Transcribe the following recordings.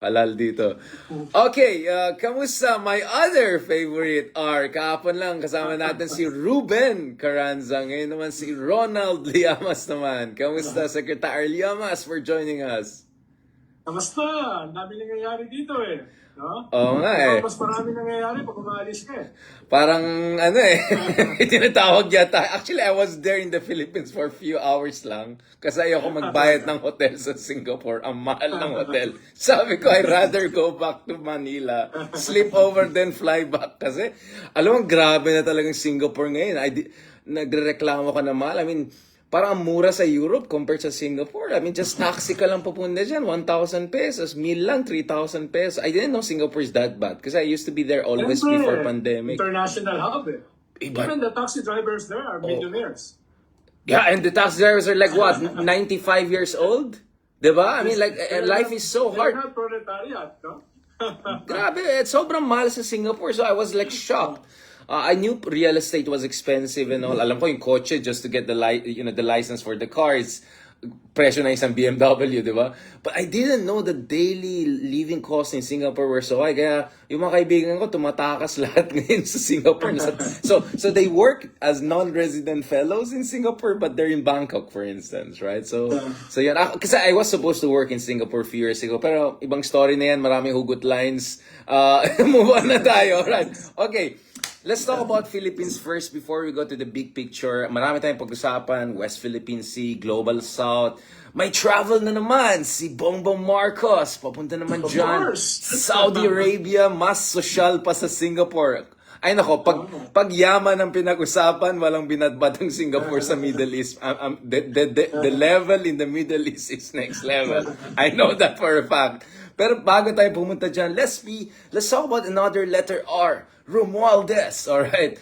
Halal dito. Okay, kamusta? My other favorite are, kahapon lang kasama natin si Ruben Carranza. Ngayon naman si Ronald Llamas naman. Kamusta, Secretary Llamas, for joining us? Kamusta? Ang dami nangyayari dito eh. No? Oo nga eh. Mas marami nangyayari pag umaalis ka eh. Parang ano eh, tinatawag yata. Actually, I was there in the Philippines for a few hours lang kasi ayoko magbayad ng hotel sa Singapore. Ang mahal ng hotel. Sabi ko, I'd rather go back to Manila, sleep over, then fly back. Kasi, alam mo, grabe na talagang Singapore ngayon. Nagrereklamo ka na mahal. I mean, parang ang mura sa Europe compared sa Singapore. I mean, just taxi ka lang pupunta dyan, 1,000 pesos. Meal lang, 3,000 pesos. I didn't know Singapore is that bad because I used to be there always before pandemic. International hub eh. Even the taxi drivers there are millionaires. Yeah, and the taxi drivers are like what, 95 years old? Diba? I mean, like, life is so hard. They're not proletariat, no? Grabe, sobrang mahal sa Singapore. So I was like shocked. I knew real estate was expensive and all. Alam ko yung kotse just to get the the license for the car is presyo na isang BMW, di ba? But I didn't know the daily living costs in Singapore were so high. Kaya yung mga kaibigan ko tumatakas lahat ngayon sa Singapore. So they work as non-resident fellows in Singapore but they're in Bangkok, for instance, right? So yan. Kasi I was supposed to work in Singapore a few years ago. Pero ibang story na yan. Maraming hugot lines. Move on na tayo. Right. Okay. Let's talk about Philippines first before we go to the big picture. Marami tayong pag-usapan, West Philippine Sea, Global South. May travel na naman si Bongbong Marcos. Papunta naman dyan. Saudi Arabia, mas social pa sa Singapore. Ay nako, pag yaman ang pinag-usapan, walang binadbad ang Singapore sa Middle East. The level in the Middle East is next level. I know that for a fact. Pero bago tayo pumunta dyan, let's talk about another letter R. ROMUALDEZ, alright?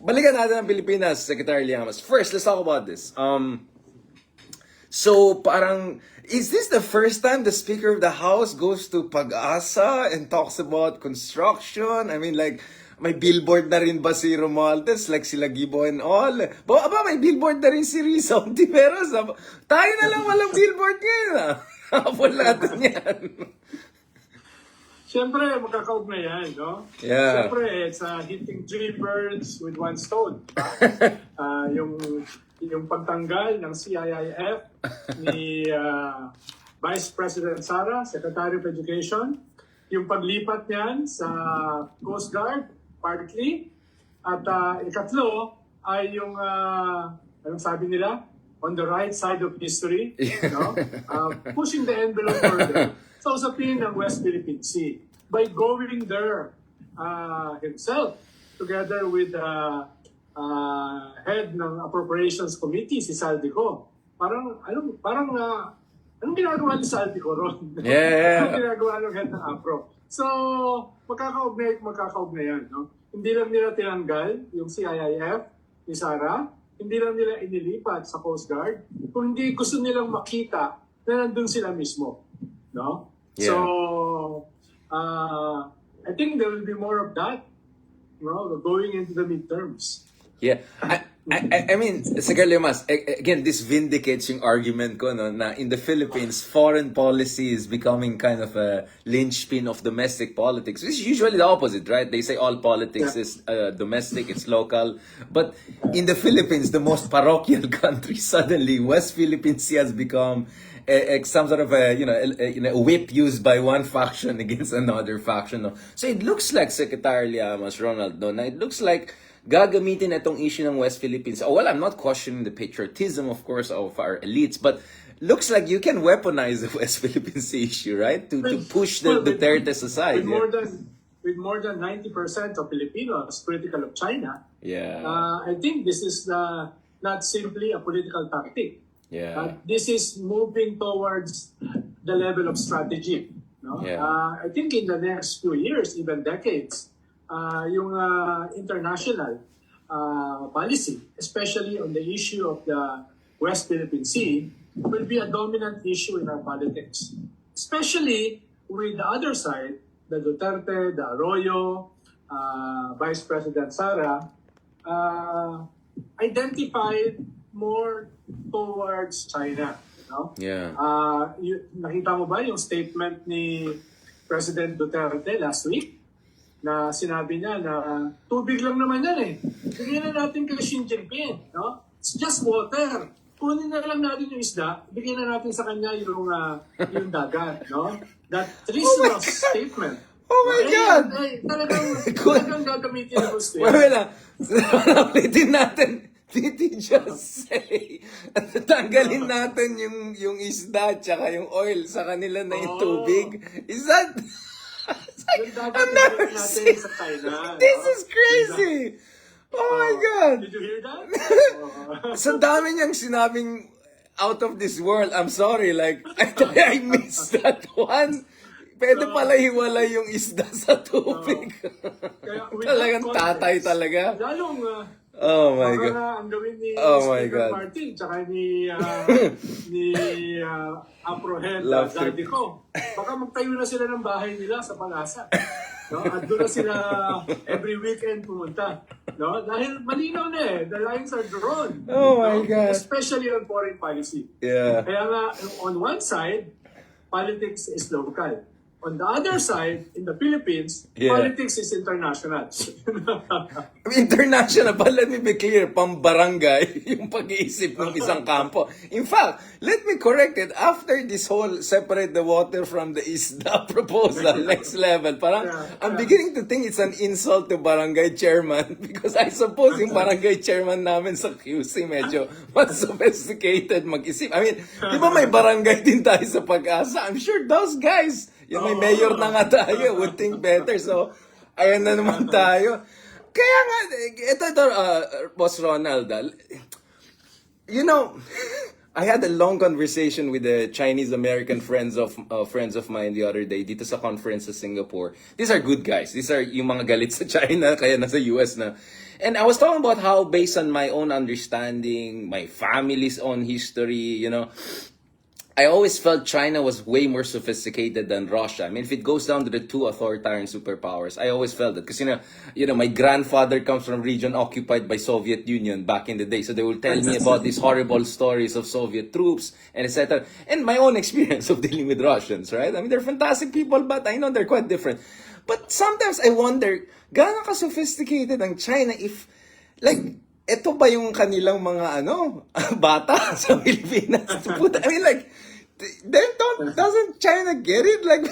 Balikan natin ang Pilipinas, Secretary Llamas. First, let's talk about this. So, parang, is this the first time the Speaker of the House goes to Pag-asa and talks about construction? I mean, like, may billboard na rin ba si Romualdez? Like sila Gibo and all? May billboard na rin si Rizal Tiveros. Tayo na lang walang billboard ngayon, ah. Hapon natin yan. Siyempre, magkakaugnay yan, no? Yeah. Siyempre, it's hitting three birds with one stone. Yung pagtanggal ng CIIF ni Vice President Sara, Secretary of Education, yung paglipat niyan sa Coast Guard, partly, at ikatlo ay yung, anong sabi nila? On the right side of history, no? Pushing the envelope further. Sa usapin ng West Philippine Sea by going there himself together with head ng Appropriations Committee, si Saldico. Anong ginagawa ni Saldico ron? Yeah. Anong ginagawa ng head ng APRO? So, magkakaugnay yan, no? Hindi lang nila tinanggal yung CIIF ni Sara, hindi lang nila inilipat sa Coast Guard, kung hindi gusto nilang makita na nandun sila mismo. No? Yeah. So, I think there will be more of that, going into the midterms. Yeah. I mean, Secretary Llamas, again, this vindicates yung argument ko, no, na in the Philippines, foreign policy is becoming kind of a linchpin of domestic politics. Which is usually the opposite, right? They say all politics is domestic, it's local. But in the Philippines, the most parochial country, suddenly, West Philippine Sea has become some sort of a whip used by one faction against another faction. No? So it looks like, Secretary Llamas, Ronald, no, na it looks like gagamitin itong issue ng West Philippines. Oh, well, I'm not questioning the patriotism, of course, of our elites, but looks like you can weaponize the West Philippines issue, right? To push the Duterte's aside. With more than 90% of Filipinos critical of China, I think this is not simply a political tactic. Yeah. This is moving towards the level of strategy. No? Yeah. I think in the next few years, even decades, yung international policy, especially on the issue of the West Philippine Sea, will be a dominant issue in our politics. Especially with the other side, the Duterte, the Arroyo, Vice President Sara, identified more towards China. No? Yeah. Nakita mo ba yung statement ni President Duterte last week? Na sinabi niya na tubig lang naman yan eh. Bigyan na natin kay Xi Jinping. No? It's just water. Kunin na lang natin yung isda, bigyan na natin sa kanya yung dagat. No? That treasonous statement. Oh my God! Talagang gagamitin ng gusto yan. Wala. Ulitin natin. Did he just say, tanggalin natin yung isda tsaka yung oil sa kanila na yung tubig? Is that... I've never seen... Sa China, This is crazy! Oh my God! Did you hear that? Sa dami niyang sinabing out of this world, I'm sorry, like, I missed that one. Pwede pala hiwalay yung isda sa tubig. Talagang tatay talaga. Lalong, Oh my God. ang gawin ni Oh my Speaker God. Martin, tsaka ni Aprohead, Love daddy ko. Baka magtayo na sila ng bahay nila sa Palasa. No? At doon na sila every weekend pumunta. No? Dahil malinaw na eh, the lines are drawn. Oh my God. Especially on foreign policy. Yeah. Kaya nga, on one side, politics is local. On the other side, in the Philippines, Yeah. politics is international. International, but let me be clear, pambarangay yung pag-iisip ng isang kampo. In fact, let me correct it. After this whole separate the water from the isda proposal, next level, parang I'm beginning to think it's an insult to barangay chairman because I suppose yung barangay chairman namin sa QC medyo mas sophisticated mag-isip. I mean, di ba may barangay din tayo sa Pag-asa? I'm sure those guys, yung may mayor na nga tayo, would think better. So, ayan na naman tayo. Kaya nga, ito, Boss Ronald, you know, I had a long conversation with the Chinese-American friends of mine the other day dito sa conference sa Singapore. These are good guys. These are yung mga galit sa China, kaya nasa US na. And I was talking about how, based on my own understanding, my family's own history, you know, I always felt China was way more sophisticated than Russia. I mean, if it goes down to the two authoritarian superpowers, I always felt it. Because, you know, my grandfather comes from a region occupied by Soviet Union back in the day. So they will tell me about these horrible stories of Soviet troops and etc. And my own experience of dealing with Russians, right? I mean, they're fantastic people, but I know they're quite different. But sometimes I wonder, gaano ka-sophisticated ang China if, like, ito ba yung kanilang mga, bata sa Pilipinas? I mean, like, doesn't China get it? Like,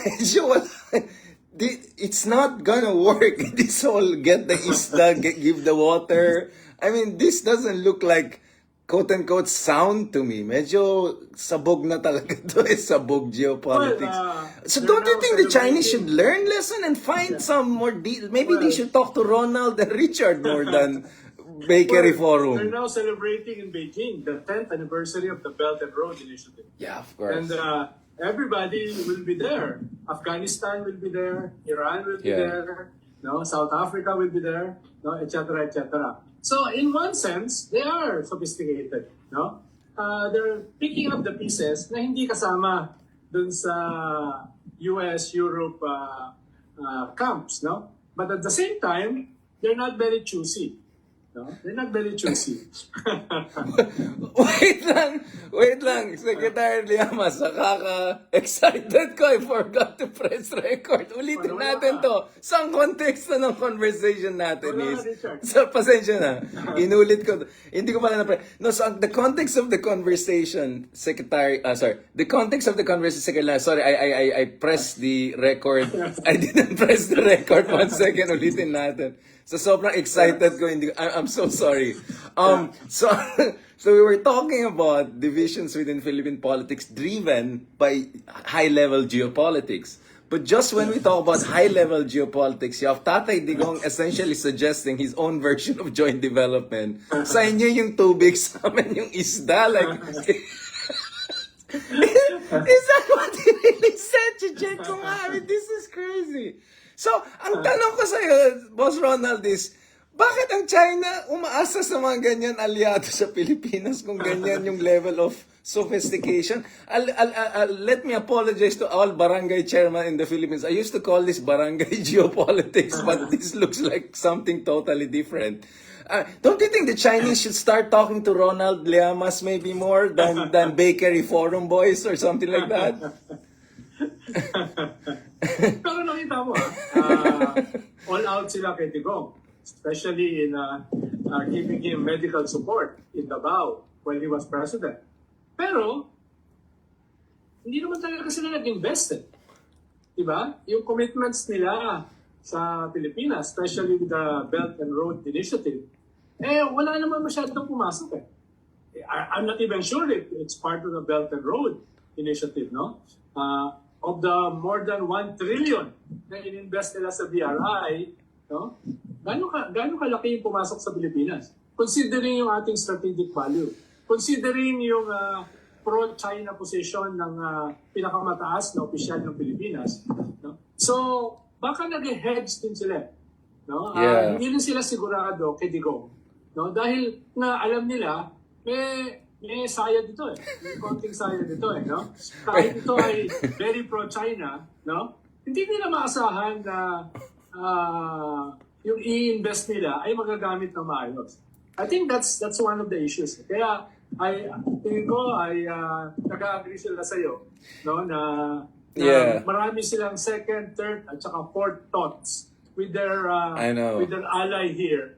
it's not gonna work. This whole get the isda, give the water. I mean, this doesn't look like quote-unquote sound to me. Medyo sabog na talaga to, sabog geopolitics. So don't you think the Chinese should learn lesson and find some more maybe they should talk to Ronald and Richard more than Bakery Forum. They're now celebrating in Beijing the 10th anniversary of the Belt and Road Initiative. Yeah, of course. And everybody will be there. Afghanistan will be there. Iran will be there. No, South Africa will be there. No, etc. etc. So in one sense, they are sophisticated. No, they're picking up the pieces na hindi kasama dun sa US, Europe camps. No, but at the same time, they're not very choosy. No? They're not very choosy. Wait lang. Secretary Llamas, nakaka-excited ko. I forgot to press record. Ulitin natin to. Saan context na ng conversation natin is? So, pasensya na. Inulit ko. Hindi ko pala na-press. No, so the context of the conversation, the context of the conversation, Secretary, sorry, I pressed the record. I didn't press the record. 1 second, ulitin natin. So sobrang excited ko, I'm so sorry. So we were talking about divisions within Philippine politics driven by high-level geopolitics. But just when we talk about high-level geopolitics, you have Tatay Digong essentially suggesting his own version of joint development. Sa inyo yung tubig, sa amin yung isda. Like, is that what he really said? Check ko nga. I mean, this is crazy. So, ang tanong ko sa'yo, Boss Ronald, is, bakit ang China umaasa sa mga ganyan aliado sa Pilipinas kung ganyan yung level of sophistication. Let me apologize to all barangay chairman in the Philippines. I used to call this barangay geopolitics, but this looks like something totally different. Don't you think the Chinese should start talking to Ronald Llamas maybe more than Bakery Forum Boys or something like that? Pero nakita mo, all out sila kay Tigong, especially in giving him medical support in Davao when he was president. Pero, hindi naman talaga sila nag-invest eh. Diba? Yung commitments nila sa Pilipinas, especially with the Belt and Road Initiative, wala naman masyadong pumasok eh. I'm not even sure if it's part of the Belt and Road Initiative, no? Of the more than 1 trillion na ininvest nila sa BRI, no? Gaano kalaki yung pumasok sa Pilipinas? Considering yung ating strategic value, considering yung pro-China position ng pinakamataas na opisyal ng Pilipinas, no? So, baka nag-hedge din sila, no? Yeah. Hindi rin sila sigurado kay Digong, no? Dahil na alam nila, may saya dito eh. May konting saya dito eh, no? Kahit ito ay very pro-China, no? Hindi nila maasahan na yung i-invest nila ay magagamit na maayos. I think that's one of the issues. Kaya tingin ko ay nag-agree sila sa'yo, no? Na marami silang second, third, at saka fourth thoughts with their ally here,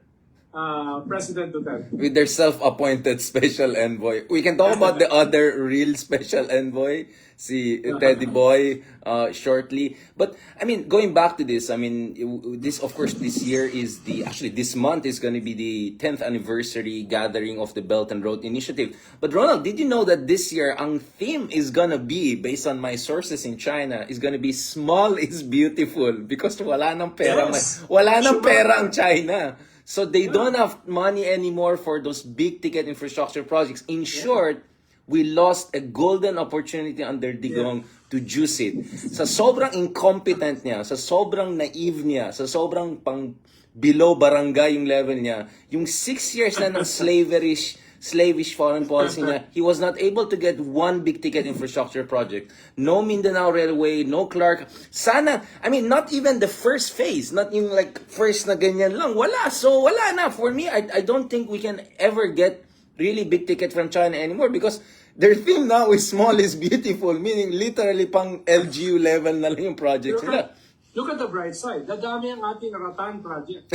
President Duterte. With their self-appointed special envoy. We can talk about the other real special envoy, si Teddy Boy, shortly. But, I mean, going back to this, I mean, this, of course, this year is this month is going to be the 10th anniversary gathering of the Belt and Road Initiative. But, Ronald, did you know that this year, ang theme is going to be, based on my sources in China, is going to be small is beautiful because wala nang pera, wala nang pera ang China. So they don't have money anymore for those big ticket infrastructure projects. In short, we lost a golden opportunity under Digong to juice it. Sa sobrang incompetent niya, sa sobrang naive niya, sa sobrang pang below barangay yung level niya, yung 6 years na ng slavish foreign policy niya, he was not able to get one big ticket infrastructure project. No Mindanao Railway, no Clark. Sana, I mean, not even the first phase, not yung like first na ganyan lang. Wala. So, wala na. For me, I don't think we can ever get really big ticket from China anymore because their theme now is small is beautiful, meaning literally pang LGU level na lang yung project nila. Look at the bright side. Dadami ang ating Ratan project.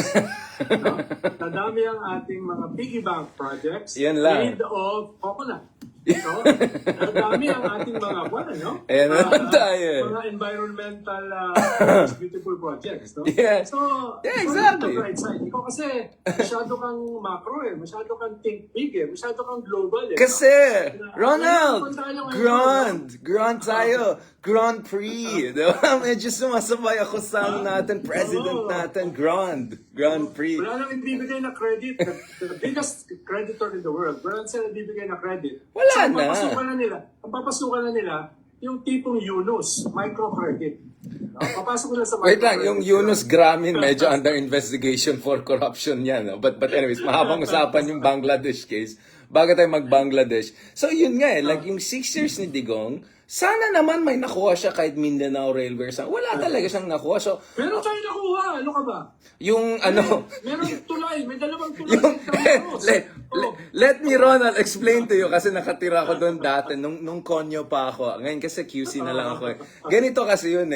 No? Dadami ang ating mga piggy bank projects made of coconut. No? Dadami ang ating mga mga environmental beautiful projects. No? Yeah. So, exactly. The bright side. Ikaw kasi masyado kang macro eh. Masyado kang think big eh. Masyado kang global eh. Kasi, Ronald, Grand tayo. Grand Prix. Diba? Medyo sumasabay ako sa natin, president natin, Grand Prix. Wala nang ibibigay na credit. The biggest creditor in the world. Wala nang sila ibibigay na credit. Wala so, na. Ang papasukan na nila, yung tipong Yunus, microcredit. No? Papasok nila sa microcredit. Wait lang, yung Yunus Gramin medyo under investigation for corruption yan. No? But anyways, mahabang usapan yung Bangladesh case. Bago tayo mag-Bangladesh. So yun nga like yung 6 years ni Digong, sana naman may nakuha siya kahit Mindanao Railway. Wala talaga siyang nakuha. So, meron tayo nakuha. Ano ka ba? Yung Meron tulay. May dalawang tulay. Let me, Ronald, explain to you kasi nakatira ako doon dati nung konyo pa ako. Ngayon kasi QC na lang ako. Ganito kasi yun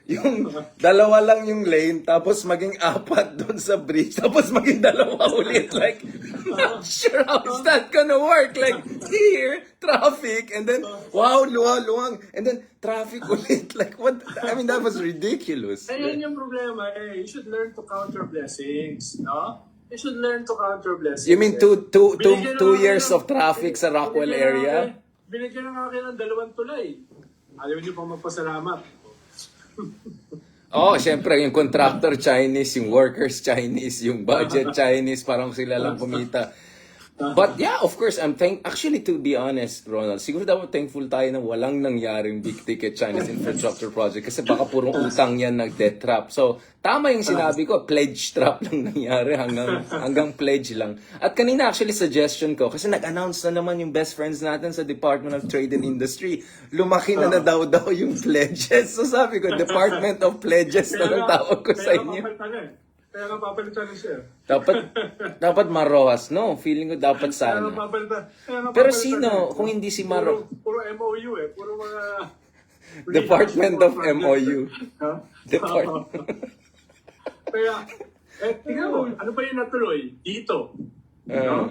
yung dalawa lang yung lane tapos maging apat doon sa bridge tapos maging dalawa ulit. Like, not sure how is that gonna work. Like, here, traffic, and then, wow, luwang, and then traffic ulit. Like, what? I mean, that was ridiculous. Yan yung problema. You should learn to counter blessings, no? You should learn to counter blessings. You mean two years of traffic sa Rockwell area? Binigyan ng akin ng 2 tulay. Alam niyo pang magpasalamat. Syempre, yung contractor Chinese, yung workers Chinese, yung budget Chinese, parang sila lang kumita. But yeah, of course, actually, to be honest, Ronald, siguro dapat thankful tayo na walang nangyaring big ticket Chinese infrastructure project kasi baka purong utang yan nag-debt trap. So, tama yung sinabi ko, pledge trap lang nangyari hanggang pledge lang. At kanina actually suggestion ko, kasi nag-announce na naman yung best friends natin sa Department of Trade and Industry. Lumaki na daw yung pledges. So sabi ko, Department of Pledges na lang tawag ko sa inyo. Kaya nga papalitan na siya. Dapat Maroas, no? Feeling ko dapat sana. Pero sino, kung hindi si Maro? Puro MOU eh. Puro mga... Department of MOU. Department. Kaya, tingnan mo, ano pa yung natuloy? Dito. No?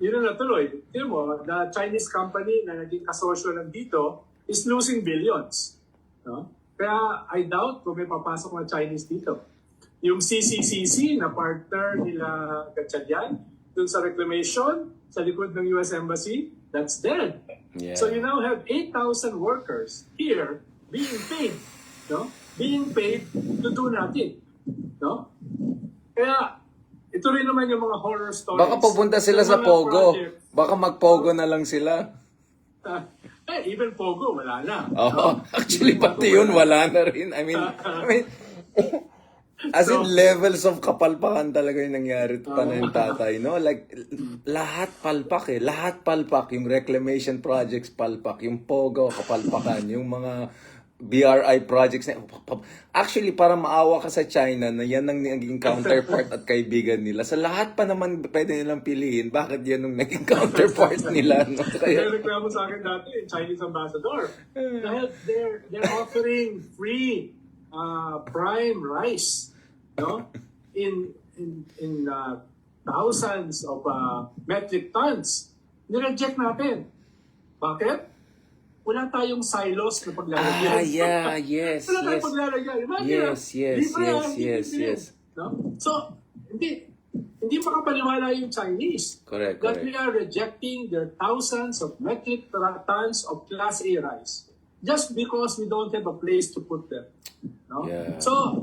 Yun ang natuloy. Tingnan mo, the Chinese company na naging kasosyo lang dito is losing billions. No? Kaya, I doubt kung may papasok na Chinese dito. Yung CCCC na partner nila Gatchalian dun sa reclamation sa likod ng US Embassy, that's dead. Yeah. So you now have 8,000 workers here being paid, no? Being paid to do nothing, no? Kaya ito rin naman yung mga horror stories. Baka pupunta sila sa Pogo. Baka mag-Pogo na lang sila. Even Pogo, wala na. Oh, actually, pati yun, wala na rin. I mean as in levels of kapalpakan talaga yung nangyari pa na yung tatay, no? Like, lahat palpak eh. Lahat palpak. Yung reclamation projects palpak. Yung Pogo, kapalpakan. Yung mga BRI projects. Actually, para maawa ka sa China na yan ang naging counterpart at kaibigan nila. Sa lahat pa naman pwede nilang piliin. Bakit yan ang naging counterpart nila? No? Kaya reklamo sa akin dati, Chinese ambassador. Dahil they're offering free prime rice, no? In thousands of metric tons. Nireject natin. Bakit? Wala tayong silos na paglalagyan. Yes. Wala tayong paglalagyan. Imagine, Yes. No? So, hindi makapaniwala yung Chinese Correct. that we are rejecting their thousands of metric tons of Class A rice just because we don't have a place to put them. No? Yeah. So,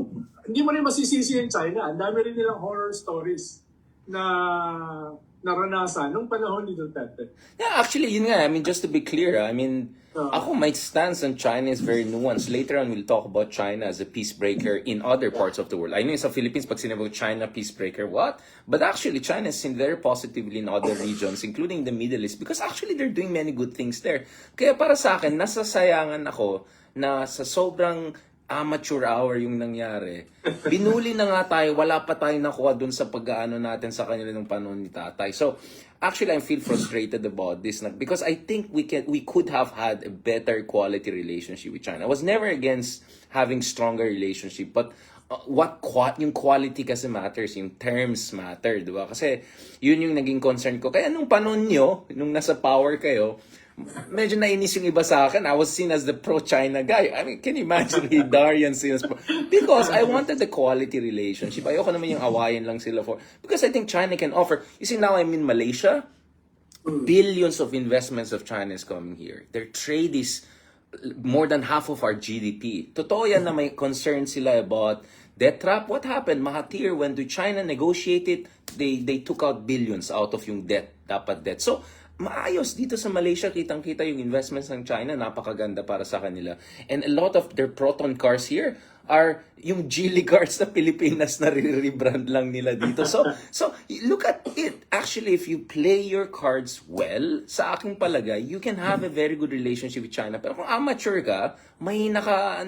hindi mo rin masisisi yung China. Ang dami rin nilang horror stories na naranasan nung panahon ni Duterte. Yeah, actually, yun nga. I mean, just to be clear, I mean, ako, my stance on China is very nuanced. Later on, we'll talk about China as a peace breaker in other parts of the world. I know sa Philippines, pag sinabi China peace breaker, what? But actually, China is seen very positively in other regions, including the Middle East, because actually, they're doing many good things there. Kaya para sa akin, nasasayangan ako na sa sobrang amateur hour yung nangyari. Binuli na nga tayo, wala pa tayo nakuha dun sa pag-aano natin sa kanila ng panahon ni tatay. So, actually, I feel frustrated about this because I think we could have had a better quality relationship with China. I was never against having stronger relationship, but yung quality kasi matters, yung terms matter, di ba? Kasi yun yung naging concern ko. Kaya nung panahon nyo, nung nasa power kayo, medyo nainis yung iba sa akin. I was seen as the pro-China guy. I mean, can you imagine Darian seen as because I wanted the quality relationship. Ayoko naman yung awayan lang sila for. Because I think China can offer. You see, now I'm in Malaysia. Billions of investments of China is coming here. Their trade is more than half of our GDP. Totoo yan na may concern sila about debt trap. What happened? Mahathir, when to China negotiated, they took out billions out of yung dapat debt. So, maayos dito sa Malaysia, kitang-kita yung investments ng China, napakaganda para sa kanila. And a lot of their Proton cars here are yung Geely cars na Pilipinas na rebrand lang nila dito. So look at it. Actually, if you play your cards well, sa aking palagay, you can have a very good relationship with China. Pero kung amateur ka, mahina ka,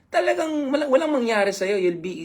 talagang walang mangyari sa'yo.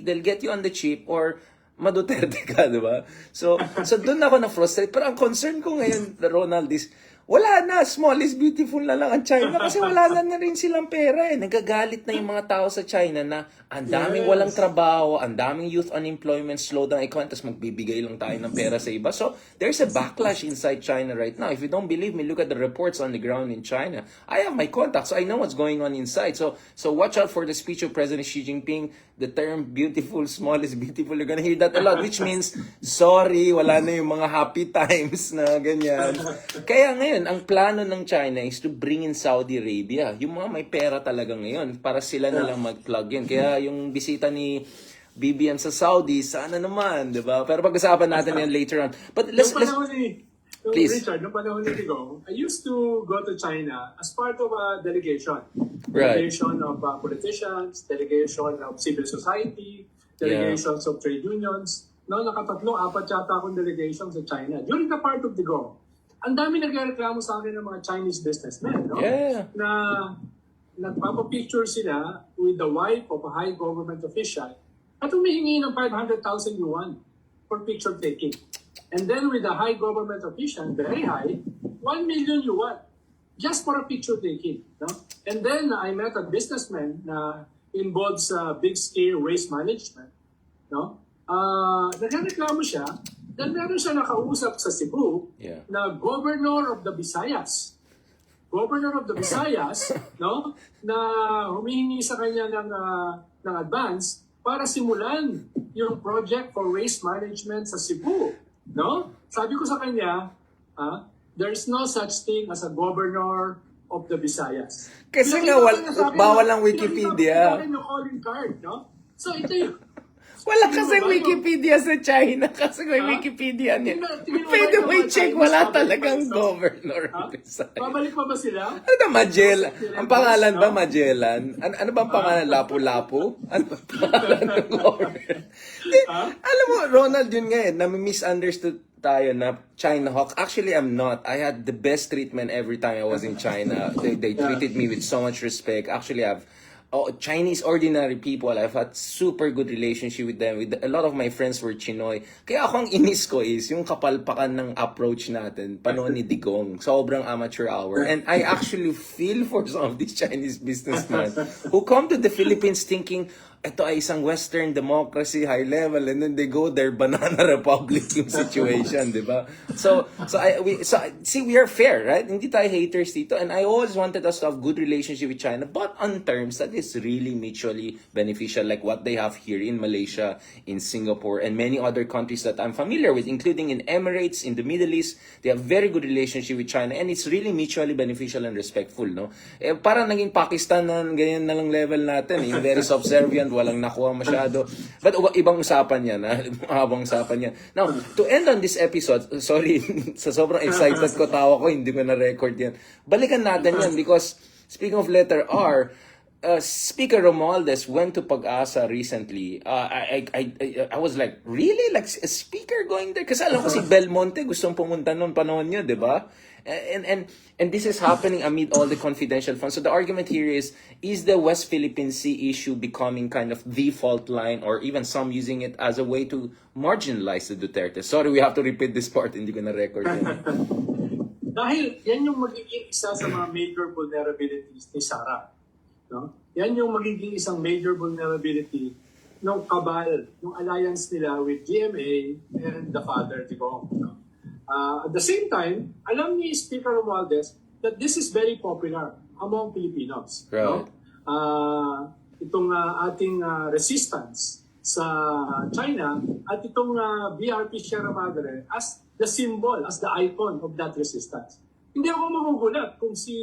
They'll get you on the cheap or Maduterte ka, di ba? So doon ako na-frustrate. Pero ang concern ko ngayon, Ronald, is wala na, small is beautiful na lang ang China kasi wala na rin silang pera eh. Nagagalit na yung mga tao sa China na ang daming walang trabaho, ang daming youth unemployment, slow down economy, tapos magbibigay lang tayo ng pera sa iba. So, there's a backlash inside China right now. If you don't believe me, look at the reports on the ground in China. I have my contacts, so I know what's going on inside. So watch out for the speech of President Xi Jinping. The term beautiful, small is beautiful. You're gonna hear that a lot, which means, sorry, wala na yung mga happy times na ganyan. Kaya ngayon, ang plano ng China is to bring in Saudi Arabia. Yung mga may pera talaga ngayon para sila na lang mag-plug in. Kaya yung bisita ni BBM sa Saudi, sana naman, di ba? Pero pag-usapan natin yan later on. But let's... Please. Richard, nung panahon ni Tigo, I used to go to China as part of a delegation. Right. Delegation of politicians, delegation of civil society, delegations of trade unions. No, nakatatlong, apat yata akong delegation sa China. During the part of Tigo, ang dami nagreklamo sa akin ng mga Chinese businessmen, no? Yeah. Na nagpapapicture sila with the wife of a high government official at humihingi ng 500,000 yuan for picture taking. And then with a high government official, very high, 1 million yuan just for a picture taking. No? And then I met a businessman na involves big-scale waste management. No? Nagreklamo siya dahil meron siya nakausap sa Cebu na governor of the Visayas. Governor of the Visayas, no, na humihingi sa kanya ng advance para simulan yung project for waste management sa Cebu. No? Sabi ko sa kanya, there's no such thing as a governor of the Visayas. Kasi nga, bawal ang Wikipedia. Pinakita yung calling card, no? So ito yung... Wala kasing Wikipedia sa China kasi may Wikipedia niya. Pwede mo i-check, wala talagang governor. Babalik pa ba sila? Ano Magellan? Ang pangalan ba Magellan? Ano ba ang pangalan? Lapu-Lapu? Ano ba ang pangalan ng governor? Alam mo, Ronald, yun nga na-misunderstood tayo na China Hawk. Actually, I'm not. I had the best treatment every time I was in China. They treated me with so much respect. Actually, Chinese ordinary people, I've had super good relationship with them. A lot of my friends were Chinoy. Kaya ako ang inis ko is yung kapalpakan ng approach natin, panahon ni Digong. Sobrang amateur hour. And I actually feel for some of these Chinese businessmen who come to the Philippines thinking, ito ay isang Western democracy, high level, and then they go there, banana republic yung situation, di ba? So we are fair, right? Hindi tayo haters dito, and I always wanted us to have good relationship with China, but on terms that is really mutually beneficial, like what they have here in Malaysia, in Singapore, and many other countries that I'm familiar with, including in Emirates, in the Middle East. They have very good relationship with China, and it's really mutually beneficial and respectful, no? Parang naging Pakistan na ganyan na lang level natin, yung very subservient, walang nakuha masyado. But ibang usapan yan, habang usapan yan. Now, to end on this episode, sorry, sa sobrang excited ko, tawa ko, hindi ko na-record yan. Balikan natin yan because, speaking of letter R, Speaker Romualdez went to Pag-asa recently. I was like, really? Like, a speaker going there? Kasi alam ko si Belmonte gustong pumunta noon panahon niya, di ba? And this is happening amid all the confidential funds. So the argument here is the West Philippine Sea issue becoming kind of the fault line, or even some using it as a way to marginalize the Duterte? Sorry, we have to repeat this part. Hindi ko na-record yan. Dahil yan yung magiging isa sa mga major vulnerabilities ni Sara. No? Yan yung magiging isang major vulnerability ng kabal, ng alliance nila with GMA and the father, Digong. No? At the same time, alam ni Speaker Romualdez that this is very popular among Filipinos. Right. No? Itong ating resistance sa China at itong BRP Sierra Madre as the symbol, as the icon of that resistance. Hindi ako magugulat kung si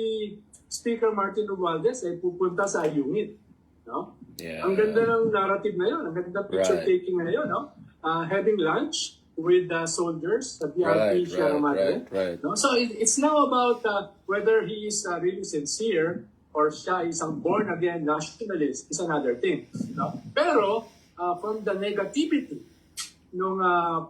Speaker Martin Romualdez ay pupunta sa Ayungin. No? Yeah. Ang ganda ng narrative na yun, ang ganda ng picture taking na yun. No? Having lunch with the soldiers, the BRP Sierra Madre. Right. No? So it's now about whether he is really sincere or siya isang born-again nationalist is another thing. No? Pero from the negativity ng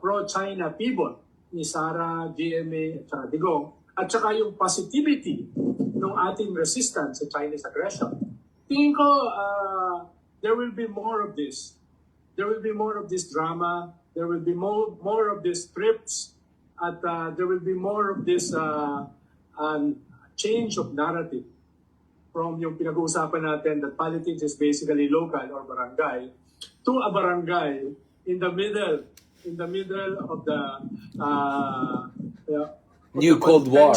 pro-China people ni Sara, GMA, at saka Digong, at saka yung positivity ng ating resistance sa Chinese aggression, tingin ko there will be more of this. There will be more of this drama. There will be more of these trips, at there will be more of this change of narrative from yung pinag-uusapan natin that politics is basically local or barangay to a barangay in the middle of the New Cold War.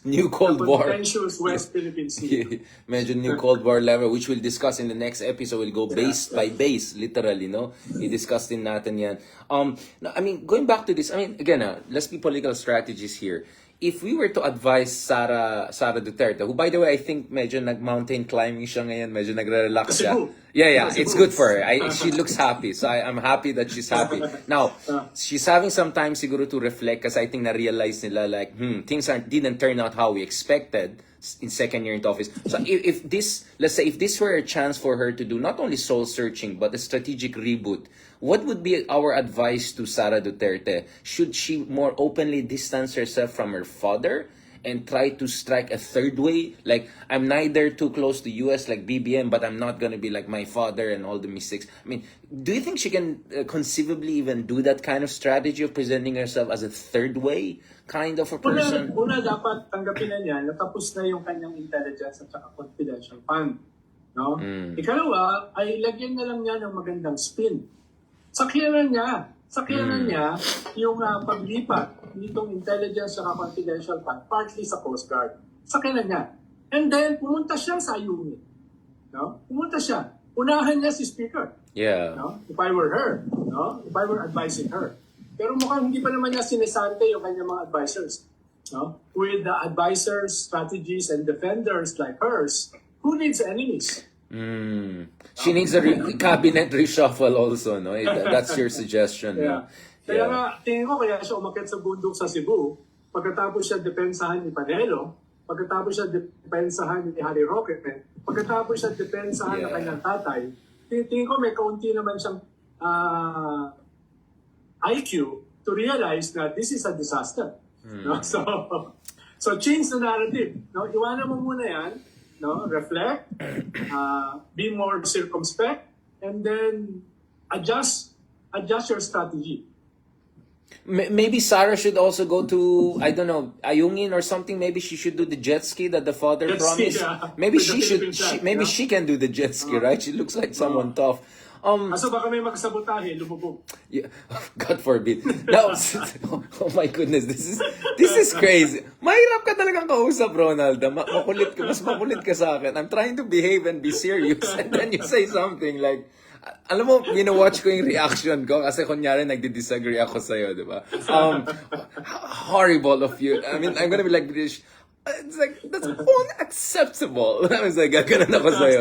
New Cold War. Contentious West Philippine Sea. Medyo new Cold War level, which we'll discuss in the next episode. We'll go base by base, literally, no? I-discuss din natin yan. I mean, going back to this, I mean, again, let's be political strategists here. if we were to advise Sara Duterte, who by the way I think medyo nag-mountain climbing siya ngayon, medyo nagre-relax siya. Cebu. Yeah, Cebu. it's good for her. She looks happy. So I'm happy that she's happy. Now, she's having some time siguro to reflect kasi I think na-realize nila like, things didn't turn out how we expected in second year into office. So if this, let's say, if this were a chance for her to do not only soul searching but a strategic reboot, what would be our advice to Sara Duterte? Should she more openly distance herself from her father and try to strike a third way? Like, I'm neither too close to US like BBM, but I'm not gonna be like my father and all the mistakes. I mean, do you think she can conceivably even do that kind of strategy of presenting herself as a third way kind of a person? Una dapat tanggapin na niya, natapos na yung kanyang intelligence at saka confidential fund. No? Ikalawa, ay lagyan na lang niya ng magandang spin. Sakyanan niya yung paglipat nitong intelligence at confidential fund, partly sa Coast Guard. Sakyanan niya. And then, pumunta siya sa UNI. No? Pumunta siya. Unahan niya si Speaker. Yeah. No? If I were her. No? If I were advising her. Pero mukhang hindi pa naman niya sinesante yung kanyang mga advisors. No? With the advisors, strategies, and defenders like hers, who needs enemies? She needs a cabinet reshuffle also, no? That's your suggestion. Yeah. No? Kaya nga, tingin ko kaya siya umakyat sa bundok sa Cebu, pagkatapos siya depensahan ni Panelo, pagkatapos siya depensahan ni Harry Roque, pagkatapos siya depensahan ng kanyang tatay, tingin ko may kaunti naman siyang IQ to realize that this is a disaster. No? So change the narrative. No? Iwanan mo muna yan. No? Reflect, be more circumspect, and then adjust your strategy. Maybe Sarah should also go to, I don't know, Ayungin or something. Maybe she should do the jet ski that the father promised. Maybe she can do the jet ski, right? She looks like someone tough. Aso baka may magsabotahe, lumubog. Yeah, God forbid. No, oh my goodness, this is crazy. Mahirap ka talagang kausap, Ronald. Mas makulit ka sa akin. I'm trying to behave and be serious, and then you say something like, alam mo, watch ko yung reaction ko kasi kunyari nagdi-disagree ako sa'yo, di ba? Horrible of you. I mean, I'm gonna be like British. It's like, that's unacceptable. I was like, gano'n ako sa'yo.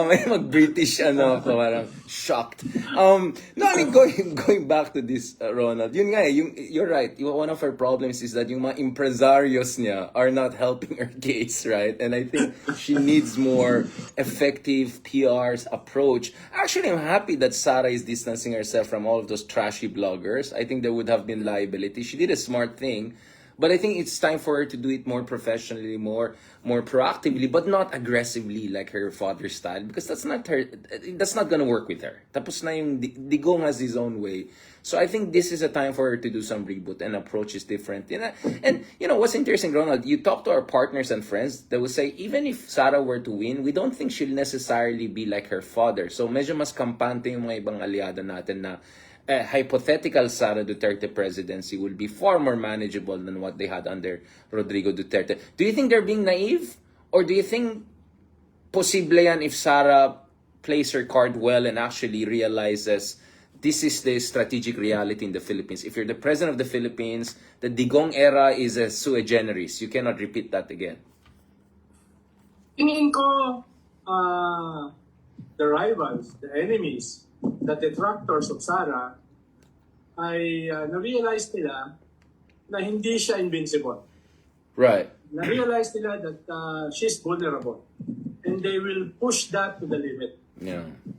May mag-British, ako, parang shocked. No, I mean, going back to this, Ronald, yun nga you're right. One of her problems is that yung mga impresarios niya are not helping her case, right? And I think she needs more effective PR's approach. Actually, I'm happy that Sara is distancing herself from all of those trashy bloggers. I think there would have been liability. She did a smart thing. But I think it's time for her to do it more professionally, more proactively, but not aggressively like her father's style, because that's not gonna work with her. Tapos na yung Digong has his own way. So I think this is a time for her to do some reboot and approach is different. And what's interesting, Ronald, you talk to our partners and friends, they will say even if Sara were to win, we don't think she'll necessarily be like her father. So medyo mas kampante yung mga ibang aliado natin na hypothetical Sara Duterte presidency will be far more manageable than what they had under Rodrigo Duterte. Do you think they're being naive? Or do you think posible yan if Sara plays her card well and actually realizes this is the strategic reality in the Philippines? If you're the president of the Philippines, the Digong era is a sui generis. You cannot repeat that again. Tingin ko, the rivals, the enemies, the detractors of Sara ay na-realize nila na hindi siya invincible. Right. Na-realize nila that she's vulnerable. And they will push that to the limit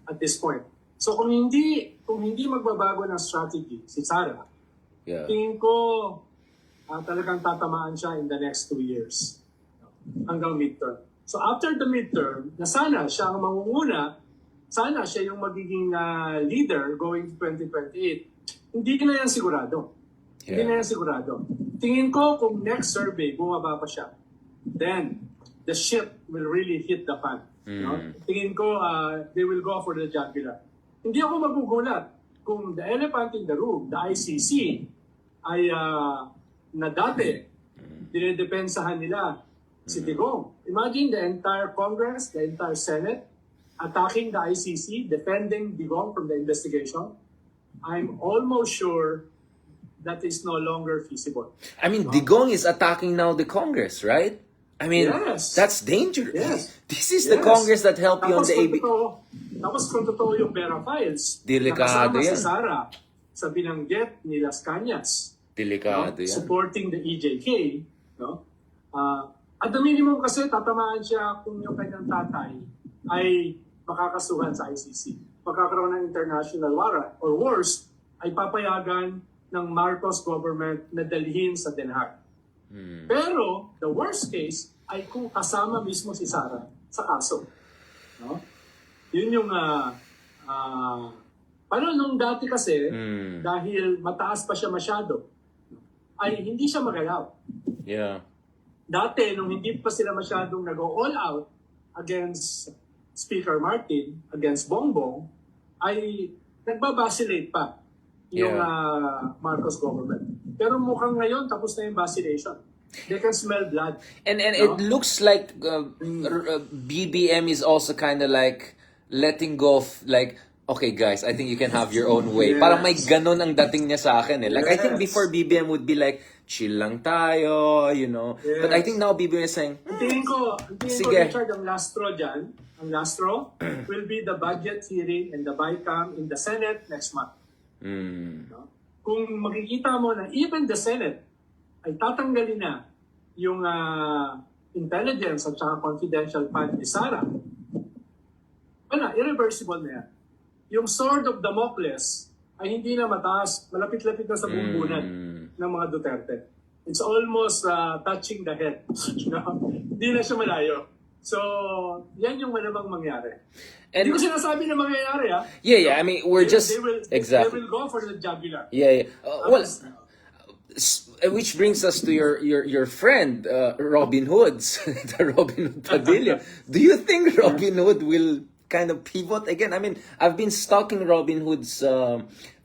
at this point. So kung hindi magbabago ng strategy si Sara, tingin ko talagang tatamaan siya in the next 2 years hanggang midterm. So after the midterm, na sana siya ang mangunguna, sana siya yung magiging leader going to 2028. Hindi na yan sigurado. Hindi na yan sigurado. Tingin ko kung next survey, bumaba pa siya, then the ship will really hit the fan. No? Tingin ko they will go for the jugular. Hindi ako magugulat kung the elephant in the room, the ICC, ay na dati, dinedepensahan nila si Digong. Imagine the entire Congress, the entire Senate, attacking the ICC, defending Digong from the investigation. I'm almost sure that is no longer feasible. I mean, Digong is attacking now the Congress, right? I mean, Yes. that's dangerous. Yes. This is the Congress that helped you on the AB. Tapos kung totoo yung Vera Files, Delikado nakasama si yan. Sara sa binanggit ni Las Cañas, Delikado yan. supporting the EJK, no? At the minimum kasi tatamaan siya kung yung kanyang tatay ay makakasuhan sa ICC. Magkakaroon ng international warrant or worse, ay papayagan ng Marcos government na dalhin sa Den Haag. Pero the worst case ay kung kasama mismo si Sara sa kaso. No? Yun yung paano nung dati kasi dahil mataas pa siya masyado ay hindi siya magalaw. Yeah. Dati nung hindi pa sila masyadong nag-all out against Speaker Martin, against Bongbong, ay nagbabacillate pa yung Marcos government. Pero mukhang ngayon tapos na yung vacillation. They can smell blood. And it looks like BBM is also kind of like letting go of like, okay guys, I think you can have your own way. Yes. Parang may ganon ang dating niya sa akin eh. Like I think before BBM would be like, chill lang tayo, you know. Yes. But I think now BBM is saying, Ang tingin ko, sige. Richard, ang last straw dyan, ang last straw will be the budget hearing and the BICAM in the Senate next month. No? Kung makikita mo na even the Senate ay tatanggalin na yung intelligence at saka confidential fund ni Sara, wala, irreversible na yan. Yung sword of Damocles ay hindi na mataas, malapit-lapit na sa bumbunan ng mga Duterte. It's almost touching the head. You know? Hindi na siya malayo. So, yan yung malamang mangyari. And hindi ko sinasabi na mangyayari, ha? yeah, I mean, we're just, exactly. They will go for the jugular. Yeah. Well, which brings us to your friend, Robin Hood's, the Robin Hood Pavilion. Do you think Robin Hood will kind of pivot again? I mean, I've been stalking Robin Hood's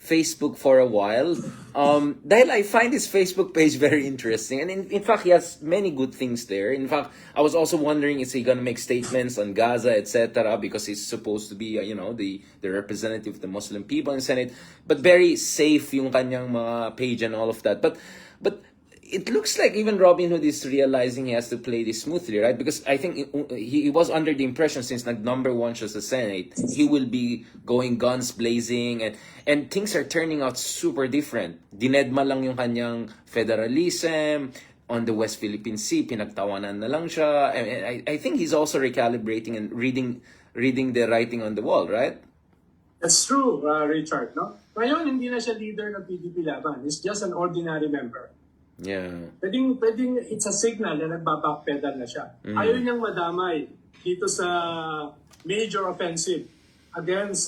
Facebook for a while. Dahil I find his Facebook page very interesting. And in fact, he has many good things there. In fact, I was also wondering, is he going to make statements on Gaza, etc., because he's supposed to be, the representative of the Muslim people in the Senate. But very safe yung kanyang mga page and all of that. But it looks like even Robin Hood is realizing he has to play this smoothly, right? Because I think he was under the impression since number one siya sa Senate, he will be going guns blazing and things are turning out super different. Dinedma lang yung kanyang federalism on the West Philippine Sea, pinagtawanan na lang siya. I think he's also recalibrating and reading the writing on the wall, right? That's true, Richard. No? Ngayon, hindi na siya leader ng PDP Laban. He's just an ordinary member. Yeah. Pwedeng it's a signal na nagbabackpedal na siya. Ayaw niyang madamay dito sa major offensive against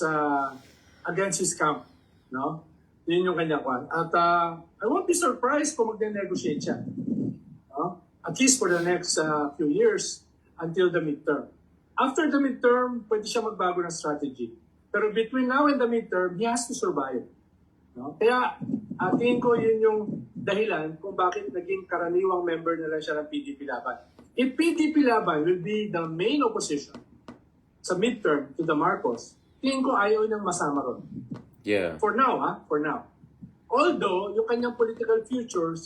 his camp, no? Yun yung kanya kwan. At I won't be surprised kung magne-negotiate siya. No? At least for the next few years until the midterm. After the midterm, pwede siya magbago ng strategy. Pero between now and the midterm, he has to survive. No? Kaya tingin ko yun yung dahilan kung bakit naging karaniwang member na lang siya ng PDP Laban. If PDP Laban will be the main opposition sa midterm to the Marcos, tingin ko ayaw niyang masama ron. Yeah. For now, for now. Although, yung kanyang political future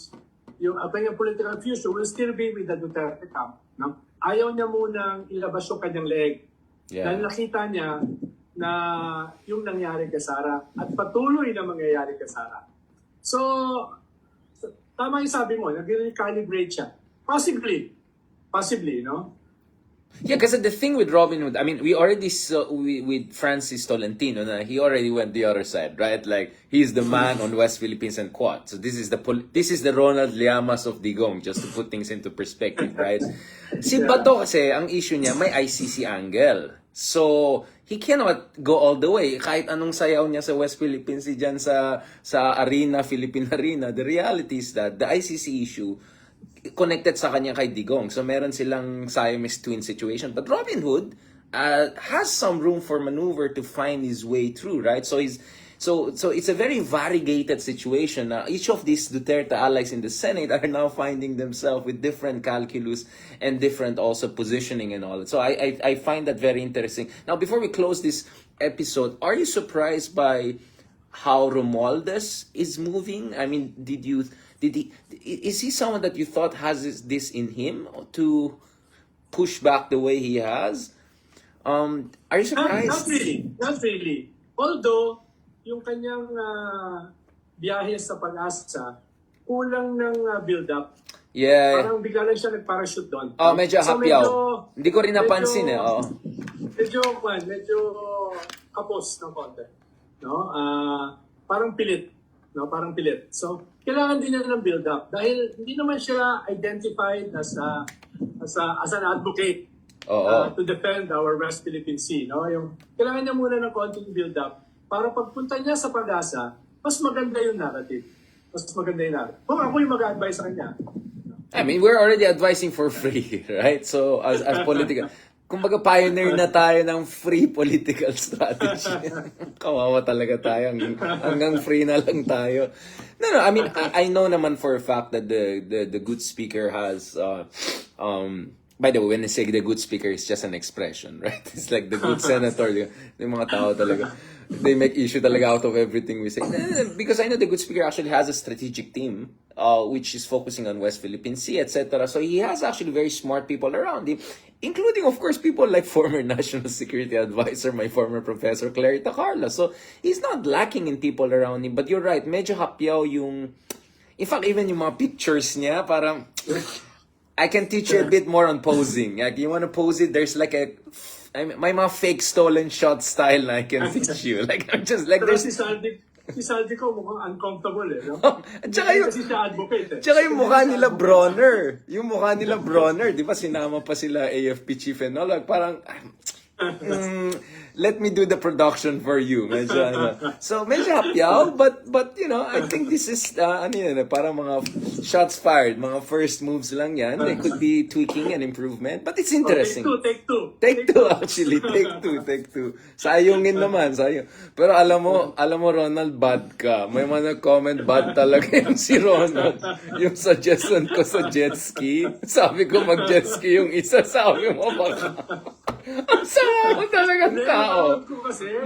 will still be with the Duterte camp. No? Ayaw niya munang ilabas yung kanyang leeg. Yeah. Dahil nakita niya na yung nangyari kay Sara at patuloy na mangyayari kay Sara. So, tama yung sabi mo, nag-recalibrate siya. Possibly, no? Yeah, because the thing with Robin Hood, I mean, we already saw with Francis Tolentino, he already went the other side, right? Like, he's the man on West Philippines and Quad. So this is the Ronald Llamas of Digong, just to put things into perspective, right? Si Bato kasi, ang issue niya, may ICC angle. So, he cannot go all the way. Kahit anong sayaw niya sa West Philippines, dyan sa arena, Philippine arena, the reality is that the ICC issue connected sa kanya kay Digong. So, meron silang Siamese twin situation. But Robin Hood has some room for maneuver to find his way through, right? So, it's a very variegated situation. Each of these Duterte allies in the Senate are now finding themselves with different calculus and different also positioning and all. So I find that very interesting. Now, before we close this episode, are you surprised by how Romualdez is moving? I mean, is he someone that you thought has this in him to push back the way he has? Are you Not surprised? really. Not really. Although, yung kanyang biyahe sa pag-asa, kulang ng build-up. Yeah. Parang bigla lang siya nag-parachute doon. Oh, medyo So, hapyaw. Hindi ko rin napansin eh. Oh. Medyo kapos ng konti. No? Parang pilit. No? Parang pilit. So, kailangan din niya ng build-up. Dahil hindi naman siya identified as an advocate Oo. to defend our West Philippine Sea. No? Kailangan niya muna ng konting build-up para pagpunta niya sa pag-asa, mas maganda yung narrative. Mas maganda yung narrative. Kung ako yung mag-advise sa kanya. I mean, we're already advising for free, right? So, as political, kumbaga pioneer na tayo ng free political strategy. Kawawa talaga tayo. Hanggang free na lang tayo. No, I mean, I know naman for a fact that the good speaker has, by the way, when I say the good speaker, it's just an expression, right? It's like the good senator. Yung mga tao talaga, they make issue talaga out of everything we say. Because I know the good speaker actually has a strategic team, which is focusing on West Philippine Sea, etc. So he has actually very smart people around him, including, of course, people like former National Security Advisor, my former professor, Clarita Carla. So he's not lacking in people around him. But you're right, medyo hapyaw yung... In fact, even yung mga pictures niya, parang... I can teach you a bit more on posing. Like, you want to pose it, there's like may mga fake stolen shot style na I can teach you. Like, I'm just like, Pero there's... si Saldi ko mukhang uncomfortable eh. No? At saka yung, Kasi siya advocate eh. tsaka yung mukha nila Bronner. Yung mukha nila Bronner, di ba sinama pa sila AFP chief and all. Like, parang, let me do the production for you. Medyo, so, medyo hapyaw, but, you know, I think this is, parang mga shots fired, mga first moves lang yan. They could be tweaking and improvement, but it's interesting. Take two. Take two, actually. Take two. Sayungin naman, sayung. Pero alam mo, Ronald, bad ka. May mga nag-comment, bad talaga yung si Ronald. Yung suggestion ko sa jet ski. Sabi ko mag-jet ski yung isa. Sabi mo, baka. Ang sama mo talagang tao.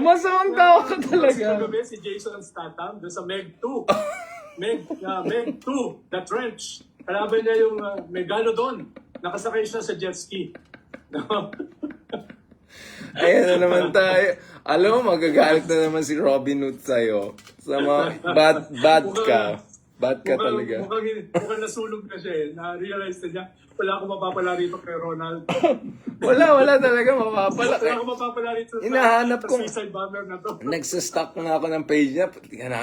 Masamang tao ka talaga. Kagabi si Jason Statham doon sa Meg 2. Meg 2, The Trench. Kalaban niya yung Megalodon. Nakasakay siya sa jet ski. Ayan na naman tayo. Alam mo, magagalit na naman si Robin Hood sa'yo. Sa mga bad ka. Bad ka talaga. Mukhang nasulog na siya eh. Na-realize na niya, wala akong mapapala rito kay Ronald. Wala talaga mapapala. Wala akong mapapala rito Hinahanap sa ko. suicide bomber na to. Nagsastock na ako ng page niya.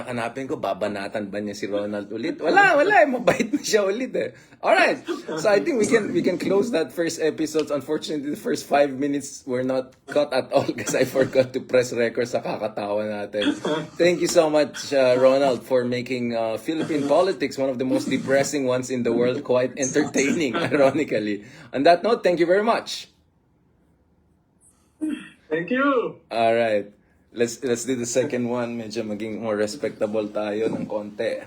Hanapin ko, babanatan ba niya si Ronald ulit? Wala eh. Mabait na siya ulit eh. Alright. So I think we can close that first episode. Unfortunately, the first 5 minutes were not cut at all because I forgot to press record sa kakatawa natin. Thank you so much, Ronald, for making Philippine politics one of the most depressing ones in the world quite entertaining, ironically. On that note, thank you very much. Thank you. All right. Let's do the second one. Medyo maging more respectable tayo ng konti.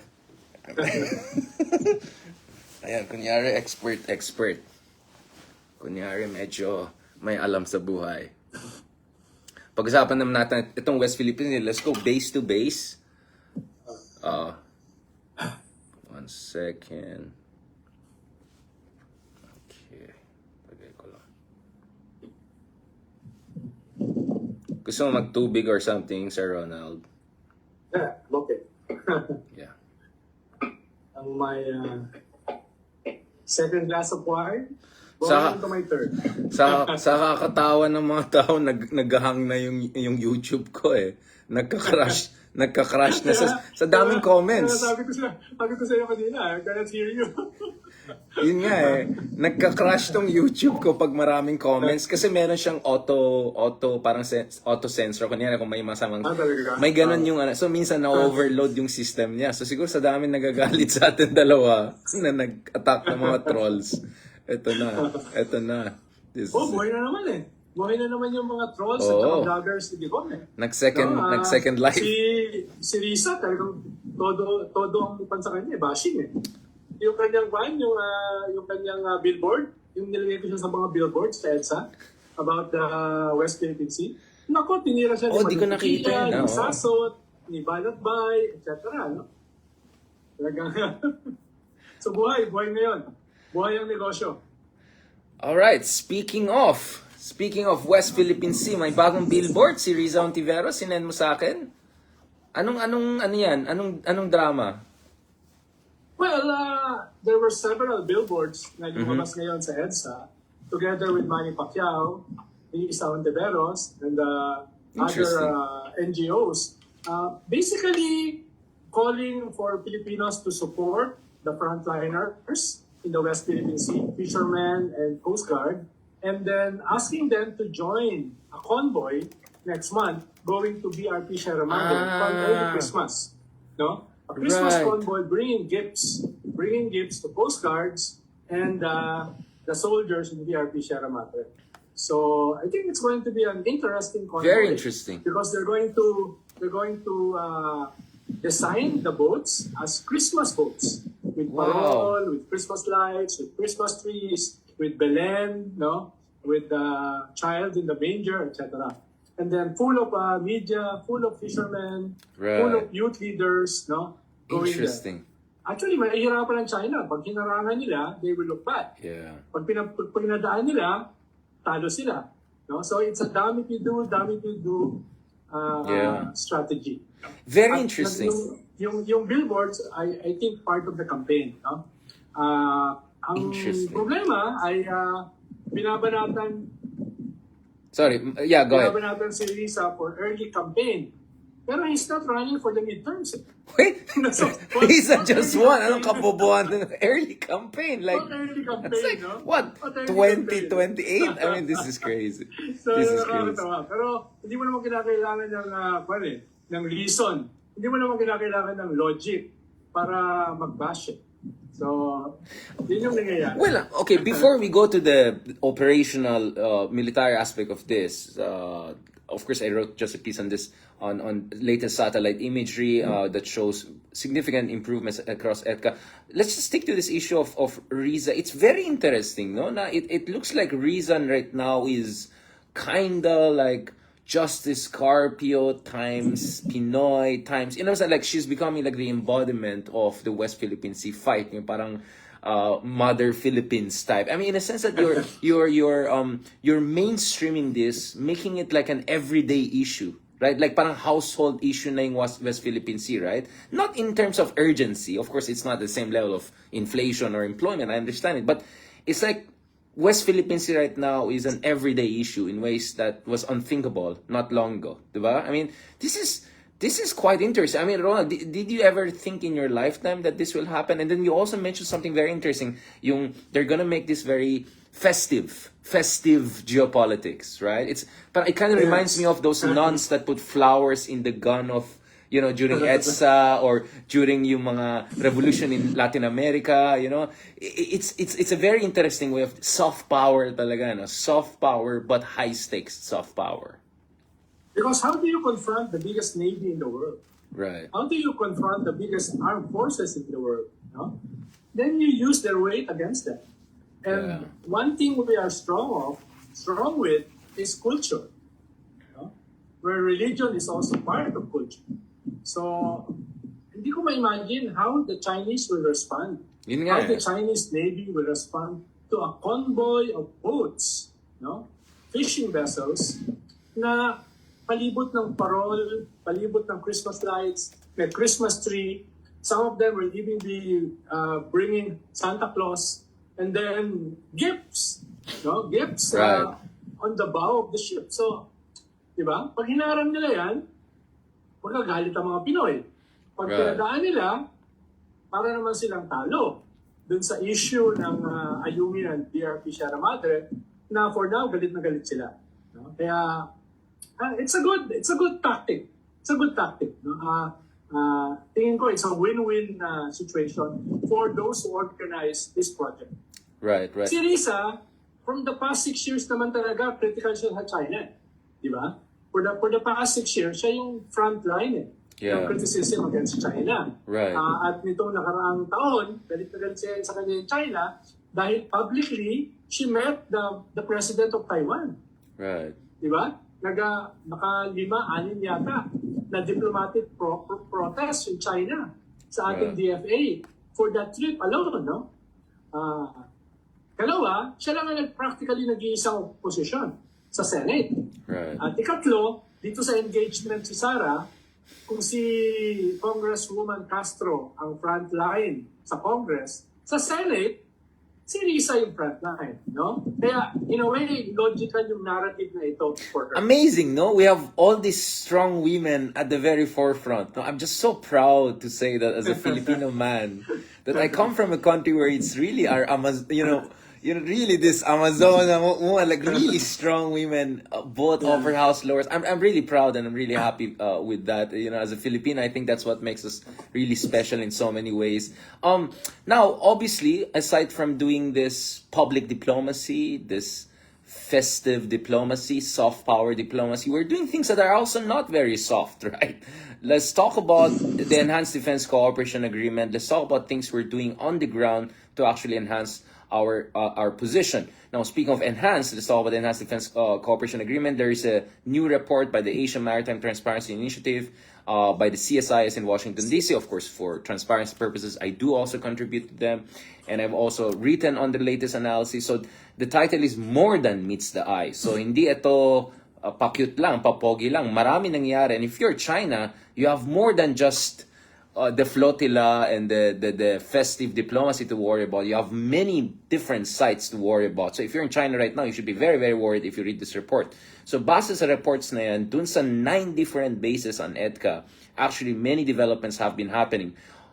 Ayan, kunyari expert. Kunyari medyo may alam sa buhay. Pag-usapan naman natin itong West Philippines. Let's go base to base. 1 second. Okay. Lagay ko lang. Gusto mo magtubig or something, Sir Ronald? Yeah, okay. Yeah. Ang my second glass of wine, Sa- going into my third. Sa kakatawa ng mga tao, naghahang na yung YouTube ko eh. Nagka-crash na sa daming comments. Sabi ko sa'yo kanina, I cannot hear you. Yun nga eh. Nagka-crash tong YouTube ko pag maraming comments kasi meron siyang parang auto-censor. Kunyari kung may masamang... Talaga? May ganun yung ano. So minsan na-overload yung system niya. So siguro sa dami nagagalit sa atin dalawa na nag-attack ng mga trolls. Ito na. Buhay na naman eh. Buhay na naman yung mga trolls at Oo. mga vloggers ni Digong eh. Nag-second life. Si Risa talagang todo ang pan sa kanya, bashing eh. Yung kanyang yung kanyang billboard, yung nilagay ko siya sa mga billboards sa EDSA about the West Philippine Sea. Nako, tinira siya Di ko nakita yun. Sasot. ni Balatbay, etc. No? Talagang, so buhay ngayon. Buhay ang negosyo. Alright, speaking of West Philippine Sea, may bagong billboard si Riza Ontiveros, sinend mo sa akin. Ano yan? Anong drama? Well, there were several billboards na lumabas ngayon sa EDSA together with Manny Pacquiao, Riza Ontiveros, and other NGOs. Basically, calling for Filipinos to support the frontliners in the West Philippine Sea, fishermen and Coast Guard, and then asking them to join a convoy next month going to BRP Sierra Madre for early Christmas. No? A Christmas convoy bringing gifts to Coast Guards and the soldiers in BRP Sierra Madre. So I think it's going to be an interesting convoy. Very interesting. Because they're going to design the boats as Christmas boats with parol, with Christmas lights, with Christmas trees, with Belen, no, with the child in the manger, etc. And then full of media, full of fishermen, full of youth leaders, no, going Interesting. there. Actually, mahihirapan ang China. Pag hinarangan nila, they will look bad. Yeah. Pag pinadaan nila, talo sila. No? So it's a dami-to-do strategy. Very interesting. Yung billboards, I think part of the campaign. No? Ang problema ay binabanatan go ahead. Binabanatan si Riza for early campaign. Pero he's not running for the midterms. Wait, Riza just won. Anong kabobohan ng early campaign? Like, early campaign, it's like, no? what? 2028? I mean, this is crazy. So, This is crazy. Pero hindi mo naman kinakailangan ng reason. Hindi mo naman kinakailangan ng logic para mag-bash it. So, yun yung nangyayari. Well, okay, before we go to the operational military aspect of this, of course, I wrote just a piece on this on latest satellite imagery that shows significant improvements across EDCA. Let's just stick to this issue of Riza. It's very interesting, no? Now, it looks like Riza right now is kinda like Justice Carpio times Pinoy times, like she's becoming like the embodiment of the West Philippine Sea fight, yung parang Mother Philippines type. I mean, in a sense that you're mainstreaming this, making it like an everyday issue, right? Like parang household issue na yung West Philippine Sea, right? Not in terms of urgency. Of course, it's not the same level of inflation or employment. I understand it, but it's like West Philippine Sea right now is an everyday issue in ways that was unthinkable not long ago, diba? I mean, this is quite interesting. I mean, Ronald, did you ever think in your lifetime that this will happen? And then you also mentioned something very interesting. They're gonna make this very festive geopolitics, right? But it kind of reminds me of those nuns that put flowers in the gun of, during EDSA or during yung mga revolution in Latin America, It's a very interesting way of soft power talaga, no? Soft power, but high stakes soft power. Because how do you confront the biggest navy in the world? Right. How do you confront the biggest armed forces in the world? No? Then you use their weight against them. And one thing we are strong with is culture. Where religion is also part of culture. So, hindi ko ma-imagine how the Chinese will respond. How the Chinese Navy will respond to a convoy of boats, fishing vessels, na palibot ng parol, palibot ng Christmas lights, may Christmas tree. Some of them will even be bringing Santa Claus, and then gifts, gifts on the bow of the ship. So, di ba? Pag hinarang nila yan, magagalit ang mga Pinoy. Pag pinadaan nila, para naman silang talo dun sa issue ng ayungin ng BRP Sierra Madre, na for now, galit na galit sila. Kaya, it's a good tactic. It's a good tactic. Tingin ko, it's a win-win situation for those who organize this project. Right. Si Riza, from the past 6 years naman talaga, critical siya sa China. Di ba? For the past 6 years, siya yung front line ng criticism against China. Right. At nitong nakaraang taon, galit na galit siya sa kanya yung China dahil publicly, she met the president of Taiwan. Right. Di ba? Naka 5-6 yata na diplomatic protest in China sa ating DFA for that trip alone, no? Kalawa, siya lang ang practically nag-iisang posisyon sa Senate. Right. At ikatlo, dito sa engagement si Sara, kung si Congresswoman Castro ang frontline sa Congress, sa Senate, si Risa yung frontline, no? Kaya, in a way, logical yung narrative na ito for her. Amazing, no? We have all these strong women at the very forefront. No, I'm just so proud to say that as a Filipino man, that I come from a country where it's really our really this Amazon, like really strong women, both upper house, lowers. I'm really proud and I'm really happy with that. You know, as a Filipino, I think that's what makes us really special in so many ways. Now, obviously, aside from doing this public diplomacy, this festive diplomacy, soft power diplomacy, we're doing things that are also not very soft, right? Let's talk about the Enhanced Defense Cooperation Agreement. Let's talk about things we're doing on the ground to actually enhance our position. Now, speaking of enhanced, let's talk about the Enhanced Defense Cooperation Agreement. There is a new report by the Asian Maritime Transparency Initiative, by the CSIS in Washington, D.C. Of course, for transparency purposes, I do also contribute to them. And I've also written on the latest analysis. So, the title is More Than Meets the Eye. So, hindi ito pa-cute lang, papogi lang. Marami nangyari. And if you're China, you have more than just the flotilla and the festive diplomacy to worry about. You have many different sites to worry about. So if you're in China right now, you should be very, very worried if you read this report. So base sa reports na yan, dun sa 9 different bases on EDCA, actually many developments have been happening.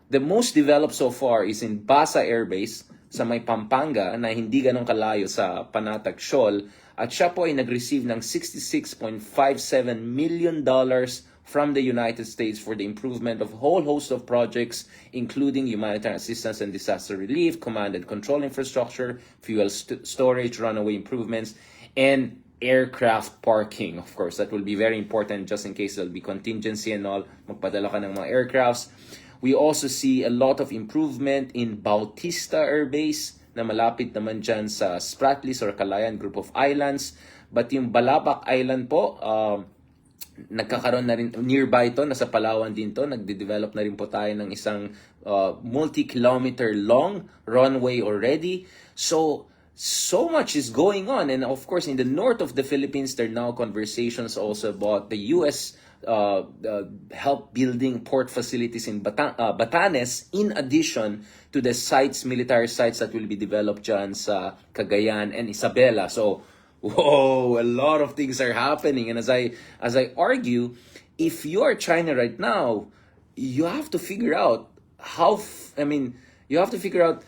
The most developed so far is in Basa Air Base sa may Pampanga na hindi ganun kalayo sa Panatag Shoal. At siya po ay nag-receive ng $66.57 million from the United States for the improvement of a whole host of projects, including humanitarian assistance and disaster relief, command and control infrastructure, fuel storage, runaway improvements, and aircraft parking. Of course, that will be very important just in case there'll be contingency and all. Magpadala ka ng mga aircrafts. We also see a lot of improvement in Bautista Air Base na malapit naman dyan sa Spratlys or Calayan group of islands. But yung Balabac Island po, nagkakaroon na rin, nearby to, nasa Palawan din to, nagde-develop na rin po tayo ng isang multi-kilometer long runway already. So much is going on. And of course, in the north of the Philippines, there are now conversations also about the U.S. Help building port facilities in Batanes, in addition to the military sites that will be developed dyan sa Cagayan and Isabela. So, whoa, a lot of things are happening. And as I argue, if you are China right now, you have to figure out you have to figure out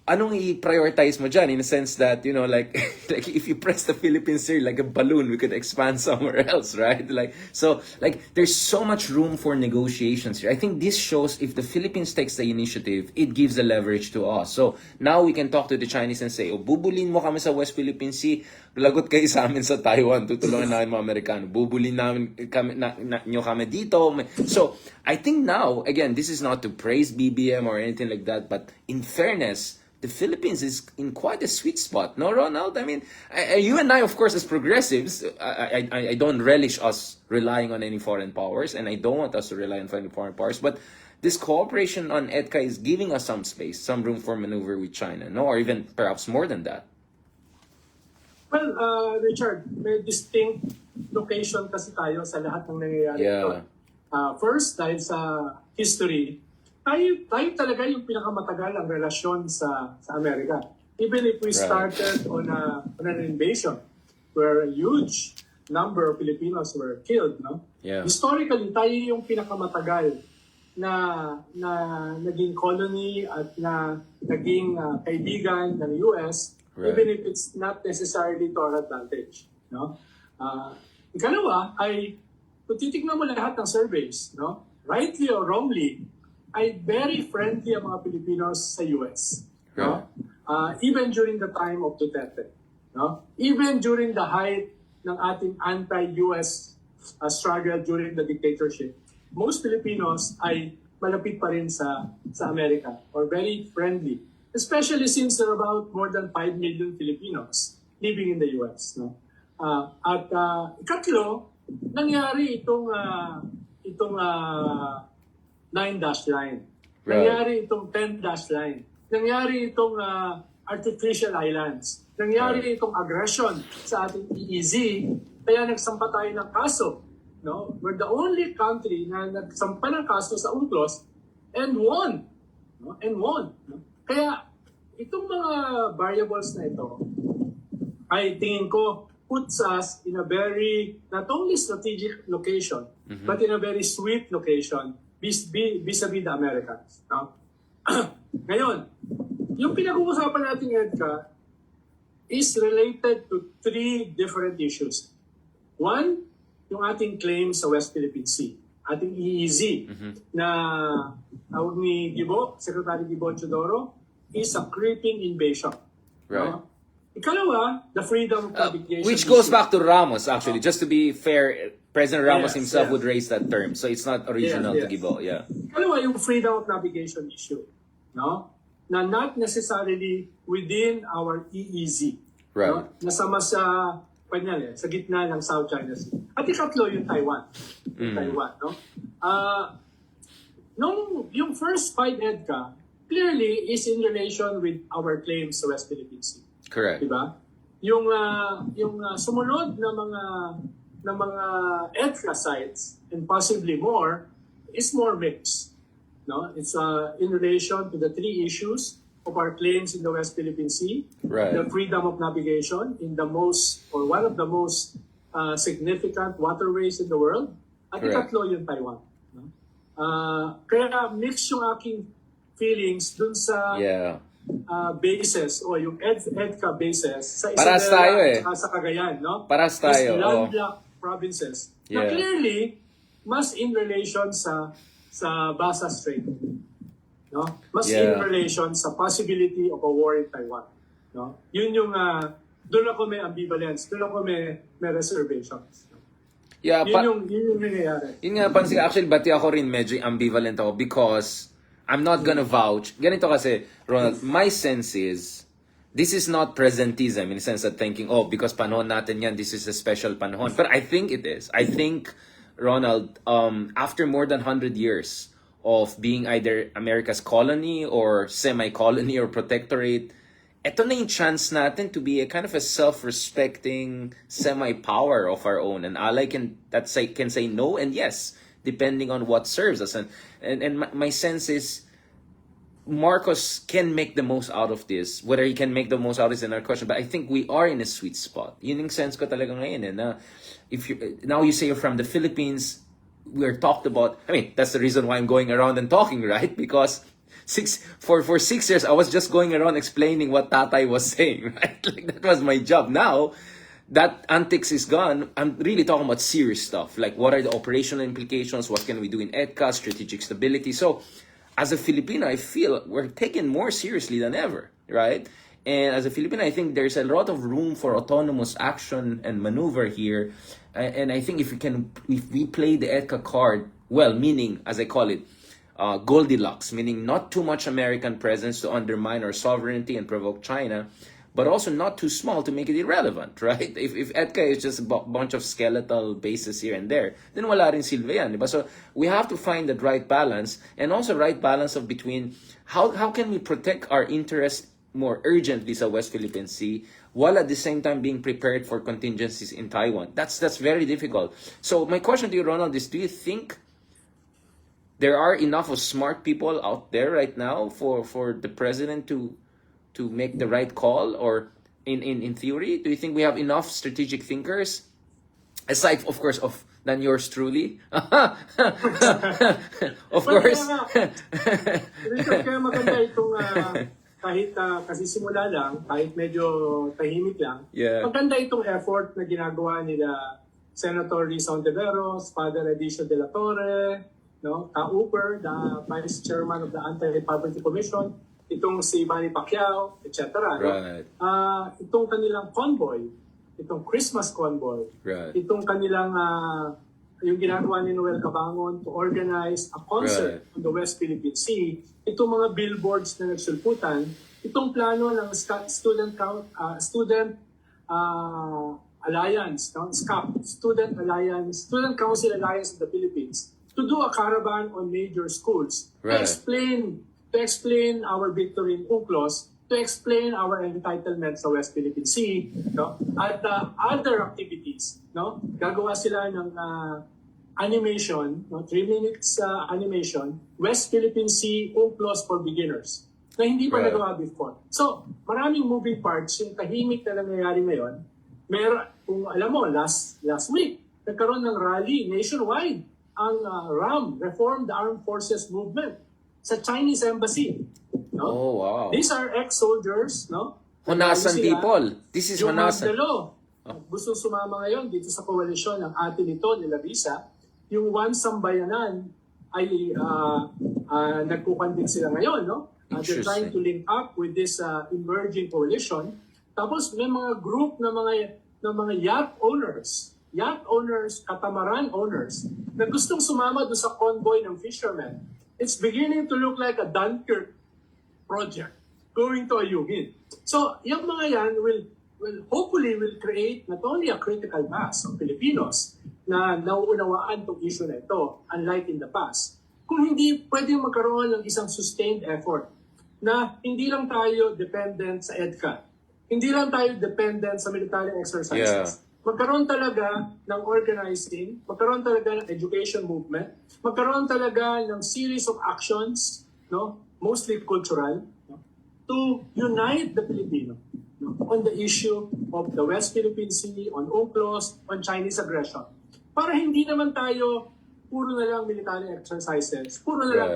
anong i-prioritize mo dyan, in a sense that, you know, like if you press the Philippines here like a balloon, we could expand somewhere else, right? So there's so much room for negotiations here. I think this shows if the Philippines takes the initiative, it gives the leverage to us. So now we can talk to the Chinese and say, bubulin mo kami sa West Philippine Sea, lagot kayo sa amin sa Taiwan, tutulungan namin mga Amerikano, bubulin namin nyo kami dito. So I think now, again, this is not to praise BBM or anything like that, but in fairness, the Philippines is in quite a sweet spot, no, Ronald? I mean, you and I, of course, as progressives, I don't relish us relying on any foreign powers, and I don't want us to rely on any foreign powers, but this cooperation on EDCA is giving us some space, some room for maneuver with China, no? Or even perhaps more than that. Well, Richard, may distinct location kasi tayo sa lahat ng nangyayari ito. First, dahil sa history, tayo talaga yung pinakamatagal ang relasyon sa Amerika. Even if we started on an invasion where a huge number of Filipinos were killed, no? Yeah. Historically, tayo yung pinakamatagal na naging colony at na naging kaibigan ng US, even if it's not necessarily to our advantage, no? Ikalawa ay kung titignan mo lahat ng surveys, no? Rightly or wrongly, ay very friendly ang mga Pilipinos sa US. No? Even during the time of Duterte. No? Even during the height ng ating anti-US struggle during the dictatorship, most Filipinos ay malapit pa rin sa Amerika or very friendly. Especially since there are about more than 5 million Filipinos living in the US. No? Ikatlo, nangyari itong 9-dash line. Right. Nangyari itong 10-dash line. Nangyari itong artificial islands. Nangyari itong aggression sa ating EEZ. Kaya nagsampa tayo ng kaso. No? We're the only country na nagsampa ng kaso sa UNCLOS and won. No? And won. No? Kaya itong mga variables na ito, ay tingin ko, puts us in a very, not only strategic location, but in a very sweet location vis-a-vis the Americans. No? Ngayon, yung pinag-uusapan natin, EDCA, is related to 3 different issues. One, yung ating claim sa West Philippine Sea, ating EEZ, na tawag ni Gibo, Secretary Gibo Chodoro, is a creeping invasion. Right. No? Ikalawa, the freedom of navigation. Which goes issue. back to Ramos, actually. Just to be fair, President Ramos Yes, himself yes. would raise that term. So it's not original to Yes, yes. Gibo. Yeah. Ikalawa, yung freedom of navigation issue. No? Na not necessarily within our EEZ. Right. No? Nasama sa sa gitna ng South China Sea. At ikatlo, yung Taiwan. Yung Taiwan, no? Yung first fight, EDCA, clearly is in relation with our claims sa West Philippine Sea. Correct. Diba? Yung sumunod na mga EDCA sites and possibly more is more mixed. No? It's in relation to the 3 issues of our claims in the West Philippine Sea, Right. the freedom of navigation in the most or one of the most significant waterways in the world, at Correct. ikatlo yung Taiwan. No? Kaya mix yung aking feelings dun sa Yeah. bases o yung EDCA bases sa Parehas tayo Isabela at sa Cagayan, no? Parehas tayo, These landlocked provinces na Yeah. clearly mas in relation sa Gaza Strait, no? Mas in Yeah. relation sa possibility of a war in Taiwan, no? Yun yung doon ako may ambivalence, doon ako may reservations. Yeah, Yun yung nangyayari. Yun nga, pansin, actually, bati ako rin medyo ambivalent ako because I'm not gonna vouch. Ganito kasi, Ronald, my sense is, this is not presentism in the sense of thinking, oh, because panahon natin yan, this is a special panahon. But I think it is. I think, Ronald, after more than 100 years of being either America's colony or semi-colony or protectorate, eto na yung chance natin to be a kind of a self-respecting semi-power of our own. An ally can say no and yes, depending on what serves us. And my sense is Marcos can make the most out of this. Whether he can make the most out of this is another question. But I think we are in a sweet spot. Yun yung sense ko talaga ngayon. Na now you say you're from the Philippines, we're talked about. I mean, that's the reason why I'm going around and talking, right? Because for 6 years, I was just going around explaining what Tatay was saying, right? Like, that was my job. Now, that antics is gone. I'm really talking about serious stuff. Like, what are the operational implications? What can we do in EDCA, strategic stability? So, as a Filipino, I feel we're taken more seriously than ever, right? And as a Filipino, I think there's a lot of room for autonomous action and maneuver here. And I think if we play the EDCA card well, meaning, as I call it, Goldilocks, meaning not too much American presence to undermine our sovereignty and provoke China, but also not too small to make it irrelevant, right? If EDCA is just a bunch of skeletal bases here and there, then wala rin silbi yan, diba? So we have to find that right balance, and also right balance of between how can we protect our interests more urgently sa West Philippine Sea, while at the same time being prepared for contingencies in Taiwan. That's very difficult. So my question to you, Ronald, is do you think there are enough of smart people out there right now for the president to make the right call? Or in theory, do you think we have enough strategic thinkers, aside of course of than yours truly? Of course. Kaya maganda itong kahit kasi simula lang, kahit medyo tahimik lang, Yeah. maganda itong effort na ginagawa nila Senator Risa Ontiveros, Father Edicio de la Torre, no, Ka-Uper, the Vice Chairman of the Anti-Poverty Commission, itong si Manny Pacquiao, etc. Right. Itong kanilang convoy, itong Christmas convoy, Right. itong kanilang yung ginagawa ni Noel Cabangon to organize a concert on the West Philippine Sea, itong mga billboards na nagsulputan, itong plano ng Student Alliance, no? SCAP, Student Council Alliance of the Philippines, to do a caravan on major schools Right. to explain our victory in UNCLOS, to explain our entitlement sa West Philippine Sea, no? At other activities, no? Gagawa sila ng animation, no? 3 minutes animation, West Philippine Sea UNCLOS for beginners, na hindi pa Right. nagawa before. So, maraming moving parts, yung tahimik na nangyayari ngayon. Kung alam mo, last week, nagkaroon ng rally nationwide ang RAM, Reformed Armed Forces Movement, sa Chinese Embassy. No? Oh, wow. These are ex-soldiers, no? Honasan Sila, people. This is yung Honasan. Magdalo, gusto sumama ngayon dito sa koalisyon ng atin ito, nila Visa. Yung One Sambayanan ay nagkukandik sila ngayon, no? They're trying to link up with this emerging coalition. Tapos may mga group na mga yacht owners, catamaran owners, na gustong sumama doon sa convoy ng fishermen. It's beginning to look like a Dunkirk project going to a Yuhin. So, yung mga yan will hopefully create not only a critical mass of Filipinos na nauunawaan itong issue na ito, unlike in the past, kung hindi pwedeng magkaroon ng isang sustained effort na hindi lang tayo dependent sa EDCA, hindi lang tayo dependent sa military exercises. Magkaroon talaga ng organizing, magkaroon talaga ng education movement, magkaroon talaga ng series of actions, no, mostly cultural, no, to unite the Filipino, no, on the issue of the West Philippine Sea, on UNCLOS, on Chinese aggression. Para hindi naman tayo puro na lang military exercises, puro na lang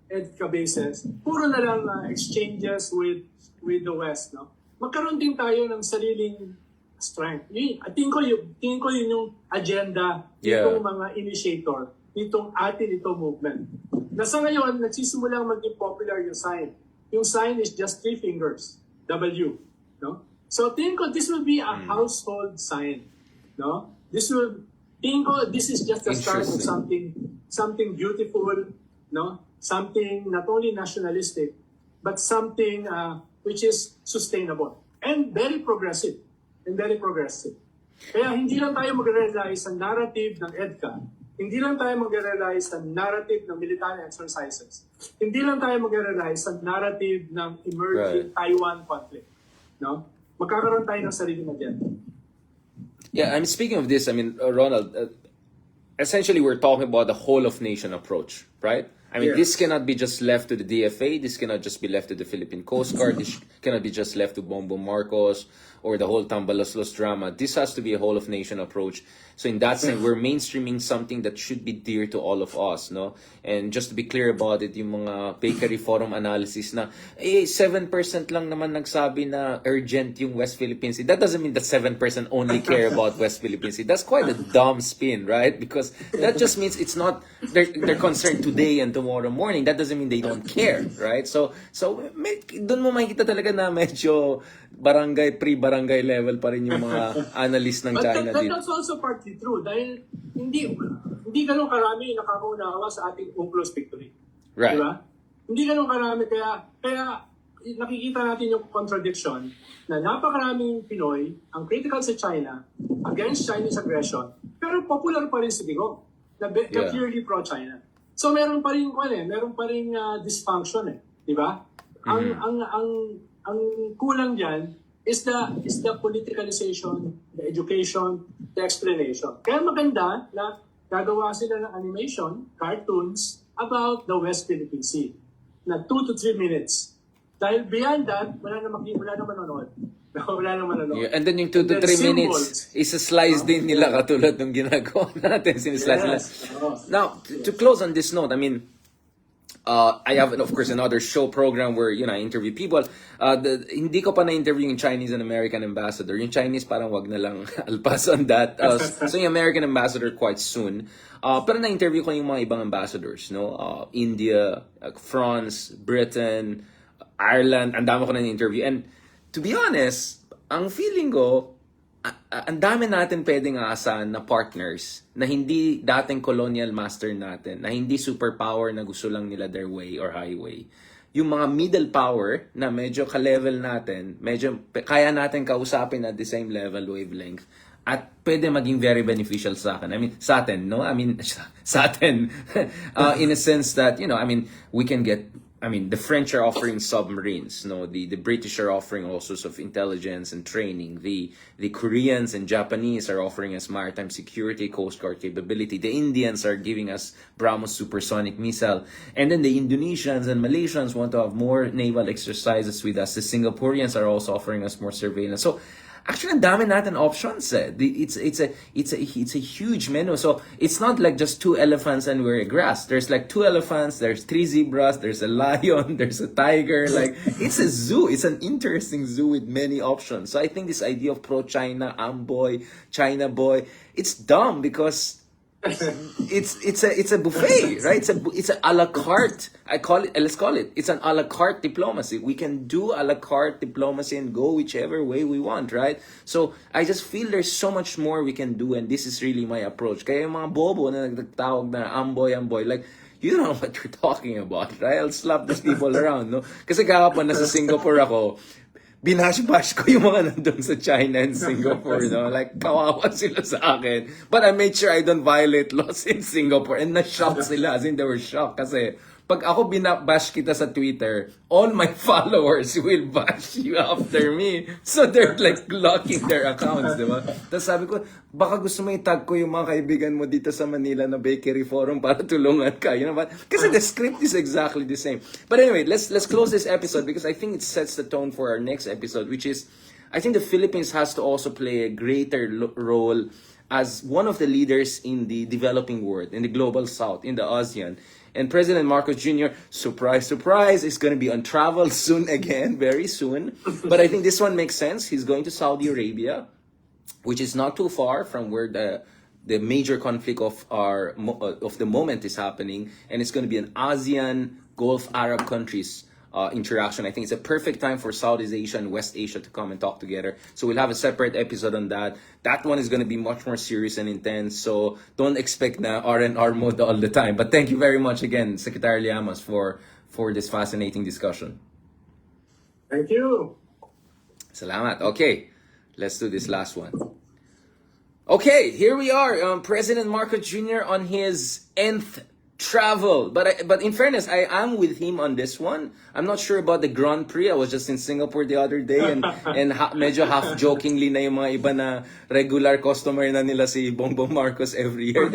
EDCA bases, puro na lang exchanges with the West, no. Magkaroon din tayo ng sariling strength. Tingin ko yun yung agenda nitong mga initiator, nitong atin ito movement. Na sa ngayon, nagsisimulang maging popular yung sign. Yung sign is just 3 fingers, W. No? So tingin ko this will be a household sign. No? Tingin ko this is just the start of something beautiful, no? Something not only nationalistic, but something which is sustainable and very progressive. Kaya hindi lang tayo mag-rely sa narrative ng EDCA, hindi lang tayo mag-rely sa narrative ng military exercises, hindi lang tayo mag-rely sa narrative ng emerging Taiwan conflict. No? Magkakaroon tayo ng sariling agenda. Yeah, I'm speaking of this. I mean, Ronald, essentially we're talking about the whole of nation approach, right? I mean, this cannot be just left to the DFA. This cannot just be left to the Philippine Coast Guard. This cannot be just left to Bongbong Marcos or the whole Tambalaslos drama. This has to be a whole of nation approach. So in that sense, we're mainstreaming something that should be dear to all of us, no? And just to be clear about it, yung mga Bakery Forum analysis na 7% lang naman nagsabi na urgent yung West Philippine Sea. That doesn't mean that 7% only care about West Philippine Sea. That's quite a dumb spin, right? Because that just means it's not they're concerned today and tomorrow morning. That doesn't mean they don't care, right? So doon mo makikita talaga na medyo pre-barangay level pa rin yung mga analyst ng China dito. But that's also partly true dahil hindi ganun karami nakakaunawa sa ating UNCLOS victory. Right. Diba? Hindi ganun karami kaya nakikita natin yung contradiction na napakaraming Pinoy ang critical sa China against Chinese aggression pero popular pa rin si Digong na clearly pro-China. So meron pa rin dysfunction di ba? Ang kulang diyan is the politicalization, the education, the explanation. Kaya maganda na gagawa sila ng animation, cartoons about the West Philippine Sea na 2 to 3 minutes. Dahil beyond that, wala na manonood. Yeah, and then yung 2 to 3 minutes, isa-slice din nila katulad ng ginagawa natin. Sinislice nila. Now, to close on this note, I mean, I have, of course, another show program where, I interview people. Hindi ko pa na-interview yung Chinese and American ambassador. Yung Chinese parang wag na lang I'll pass on that. So yung American ambassador quite soon. Pero na-interview ko yung mga ibang ambassadors, no? India, France, Britain, Ireland. Ang dami ko na-interview. And to be honest, ang feeling ko, ang dami natin pwedeng aasahan na partners na hindi dating colonial master natin, na hindi superpower na gusto lang nila their way or highway. Yung mga middle power na medyo ka-level natin, medyo kaya natin kausapin at the same level wavelength, at pwede maging very beneficial sa akin. I mean, sa atin, no? I mean, sa atin. In a sense that, you know, I mean, we can get, I mean, the French are offering submarines, no? The British are offering all sorts of intelligence and training. The Koreans and Japanese are offering us maritime security, Coast Guard capability. The Indians are giving us BrahMos supersonic missile. And then the Indonesians and Malaysians want to have more naval exercises with us. The Singaporeans are also offering us more surveillance. So, actually, ang dami natin options eh. It's a huge menu. So, it's not like just 2 elephants and we're grass. There's like 2 elephants, there's 3 zebras, there's a lion, there's a tiger. Like, it's a zoo. It's an interesting zoo with many options. So, I think this idea of pro-China, Amboy, China boy, it's dumb because it's a buffet, right? It's a la carte. Let's call it. It's an a la carte diplomacy. We can do a la carte diplomacy and go whichever way we want, right? So I just feel there's so much more we can do, and this is really my approach. Kaya yung mga bobo na nagtawag na amboy, like, you don't know what you're talking about, right? I'll slap these people around, no? Kasi kahapon nasa Singapore ako, binash-bash ko yung mga nandun sa China and Singapore, no? Like, kawawa sila sa akin. But I made sure I don't violate laws in Singapore. And na-shock sila, as in they were shocked. Kasi, pag ako binabash kita sa Twitter, all my followers will bash you after me. So they're like locking their accounts, di ba? Tapos sabi ko, baka gusto mo itag ko yung mga kaibigan mo dito sa Manila na bakery forum para tulungan ka. You know what? Kasi the script is exactly the same. But anyway, let's close this episode because I think it sets the tone for our next episode, which is, I think the Philippines has to also play a greater role as one of the leaders in the developing world, in the global south, in the ASEAN. And President Marcos Jr., surprise, surprise, is going to be on travel soon again, very soon. But I think this one makes sense. He's going to Saudi Arabia, which is not too far from where the major conflict of the moment is happening. And it's going to be an ASEAN, Gulf Arab countries interaction. I think it's a perfect time for Southeast Asia and West Asia to come and talk together. So we'll have a separate episode on that. That one is going to be much more serious and intense. So don't expect na R&R mode all the time. But thank you very much again, Secretary Llamas, for this fascinating discussion. Thank you. Salamat. Okay, let's do this last one. Okay, here we are. President Marcos Jr. on his nth travel, but in fairness, I am with him on this one. I'm not sure about the Grand Prix. I was just in Singapore the other day and medyo half jokingly na yung mga iba na regular customer na nila si Bongbong Marcos every year.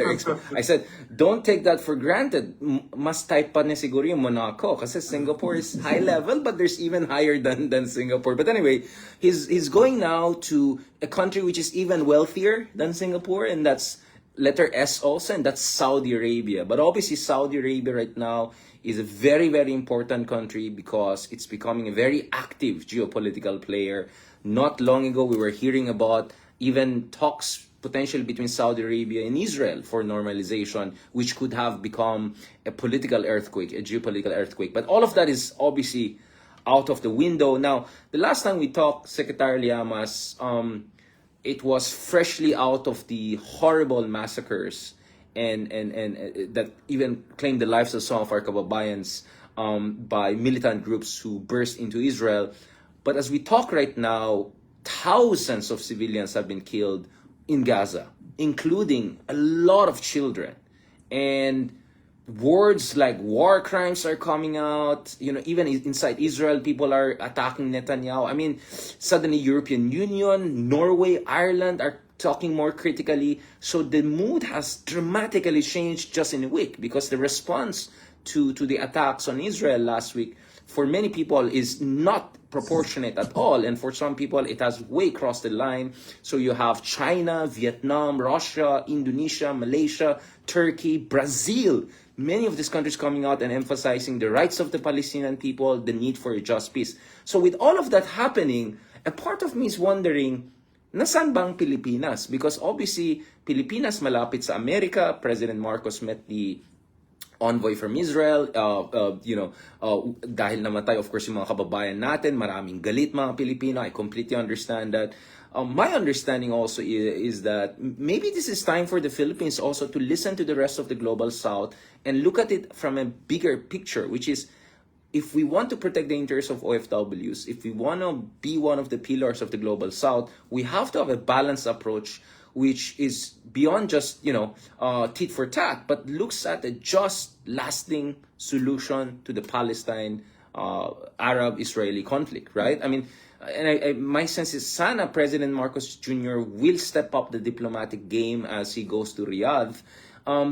I said, don't take that for granted. Mas type pa na siguro yung Monaco kasi Singapore is high level, but there's even higher than Singapore. But anyway, he's going now to a country which is even wealthier than Singapore, and that's letter S also, and that's Saudi Arabia. But obviously Saudi Arabia right now is a very, very important country because it's becoming a very active geopolitical player. Not long ago, we were hearing about even talks potentially between Saudi Arabia and Israel for normalization, which could have become a political earthquake, a geopolitical earthquake. But all of that is obviously out of the window. Now, the last time we talked, Secretary Llamas, it was freshly out of the horrible massacres and that even claimed the lives of some of our kababayans by militant groups who burst into Israel. But as we talk right now, thousands of civilians have been killed in Gaza, including a lot of children. And words like war crimes are coming out. You know, even inside Israel, people are attacking Netanyahu. I mean, suddenly European Union, Norway, Ireland are talking more critically. So the mood has dramatically changed just in a week because the response to the attacks on Israel last week, for many people, is not proportionate at all. And for some people, it has way crossed the line. So you have China, Vietnam, Russia, Indonesia, Malaysia, Turkey, Brazil. Many of these countries coming out and emphasizing the rights of the Palestinian people, the need for a just peace. So with all of that happening, a part of me is wondering, nasaan bang Pilipinas? Because obviously, Pilipinas malapit sa Amerika. President Marcos met the envoy from Israel, dahil namatay, of course, yung mga kababayan natin, maraming galit mga Pilipino. I completely understand that. My understanding also is that maybe this is time for the Philippines also to listen to the rest of the global South and look at it from a bigger picture, which is, if we want to protect the interests of OFWs, if we want to be one of the pillars of the global South, we have to have a balanced approach which is beyond just, tit for tat, but looks at a just, lasting solution to the Palestine Arab-Israeli conflict, right? I mean, and my sense is sana President Marcos Jr. will step up the diplomatic game as he goes to Riyadh.